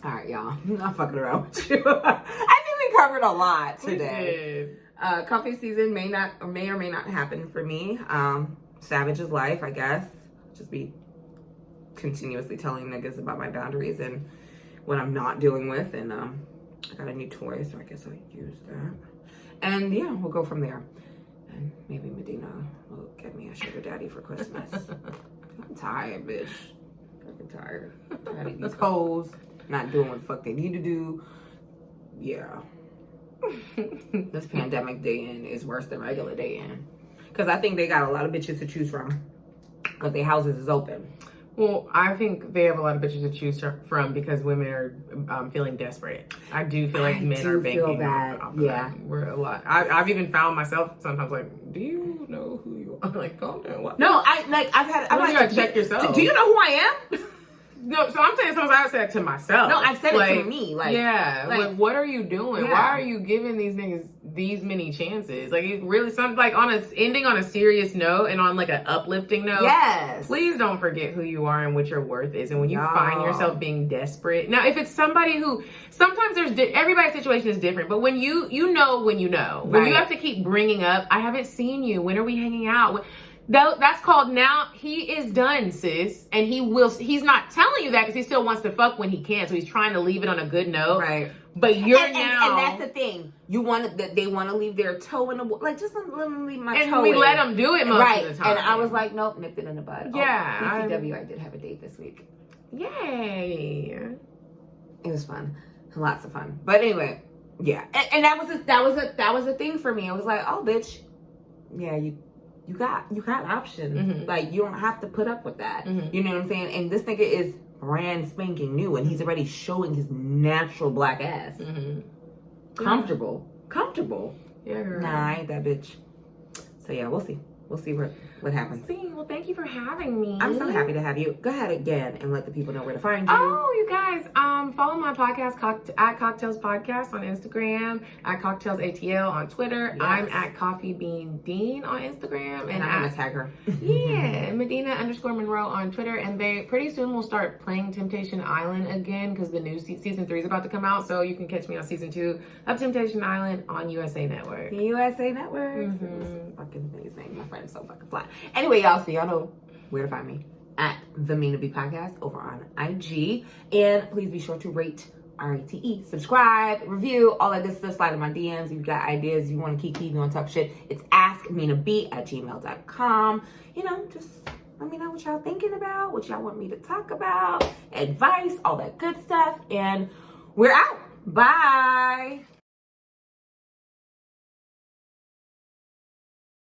All right, y'all. I'm not fucking around with you. I think we covered a lot today. We did. Cuffing season may or may not happen for me. Savage is life, I guess. Just be continuously telling niggas about my boundaries and what I'm not dealing with. And I got a new toy, so I guess I'll use that. And yeah, we'll go from there. And maybe Medina will get me a sugar daddy for Christmas. I'm tired, bitch. Fucking tired. Tired of these hoes not doing what the fuck they need to do. Yeah. This pandemic dating is worse than regular dating. Because I think they got a lot of bitches to choose from. Because their houses is open. Well, I think they have a lot of bitches to choose from because women are feeling desperate. I do feel like men are banking off yeah. that. We're a lot. I've even found myself sometimes like, do you know who you are? Like, calm down. What? No, I'm like, you gotta check yourself. Do you know who I am? No, so I'm saying sometimes I've said it to myself. No, I've said it to me. Like, yeah, like what are you doing? Yeah. Why are you giving these niggas these many chances? Like, it really something like ending on a serious note and on like an uplifting note. Yes. Please don't forget who you are and what your worth is. And when you find yourself being desperate, now if it's somebody who sometimes everybody's situation is different, but when you know when you have to keep bringing up, I haven't seen you. When are we hanging out? That's called now he is done, sis. And he's not telling you that because he still wants to fuck when he can. So he's trying to leave it on a good note. Right. But you're and that's the thing. They want to leave their toe in the like just let them leave my toe. And we let them do it most of the time. And I was like, nope, nipped it in the bud. Yeah. PCW, I did have a date this week. Yay. It was fun. Lots of fun. But anyway, yeah. And that was a thing for me. It was like, oh bitch, yeah, you got options. Mm-hmm. Like, you don't have to put up with that. Mm-hmm. You know what I'm saying? And this nigga is brand spanking new, and he's already showing his natural black ass. Mm-hmm. Comfortable. Yeah, girl. Nah, I ain't that bitch. So yeah, we'll see. We'll see what happens. Well, thank you for having me. I'm so happy to have you. Go ahead again and let the people know where to find you. Oh, you guys, follow my podcast at Cocktails Podcast on Instagram, at Cocktails ATL on Twitter. Yes. I'm at Coffee Bean Dean on Instagram, and I'm gonna tag her. Yeah, Medinah_Monroe on Twitter, and they pretty soon will start playing Temptation Island again because the new season 3 is about to come out. So you can catch me on season 2 of Temptation Island on USA Network. The USA Network. Mm-hmm. It was fucking amazing. My friend is so fucking fly. Anyway, y'all, so y'all know where to find me at TheMinaBpodcast over on IG. And please be sure to rate, RATE, subscribe, review, all that good stuff. Slide in my DMs. If you've got ideas, you want to keep you want to talk shit, it's askminab@gmail.com. You know, just let me know what y'all thinking about, what y'all want me to talk about, advice, all that good stuff. And we're out. Bye.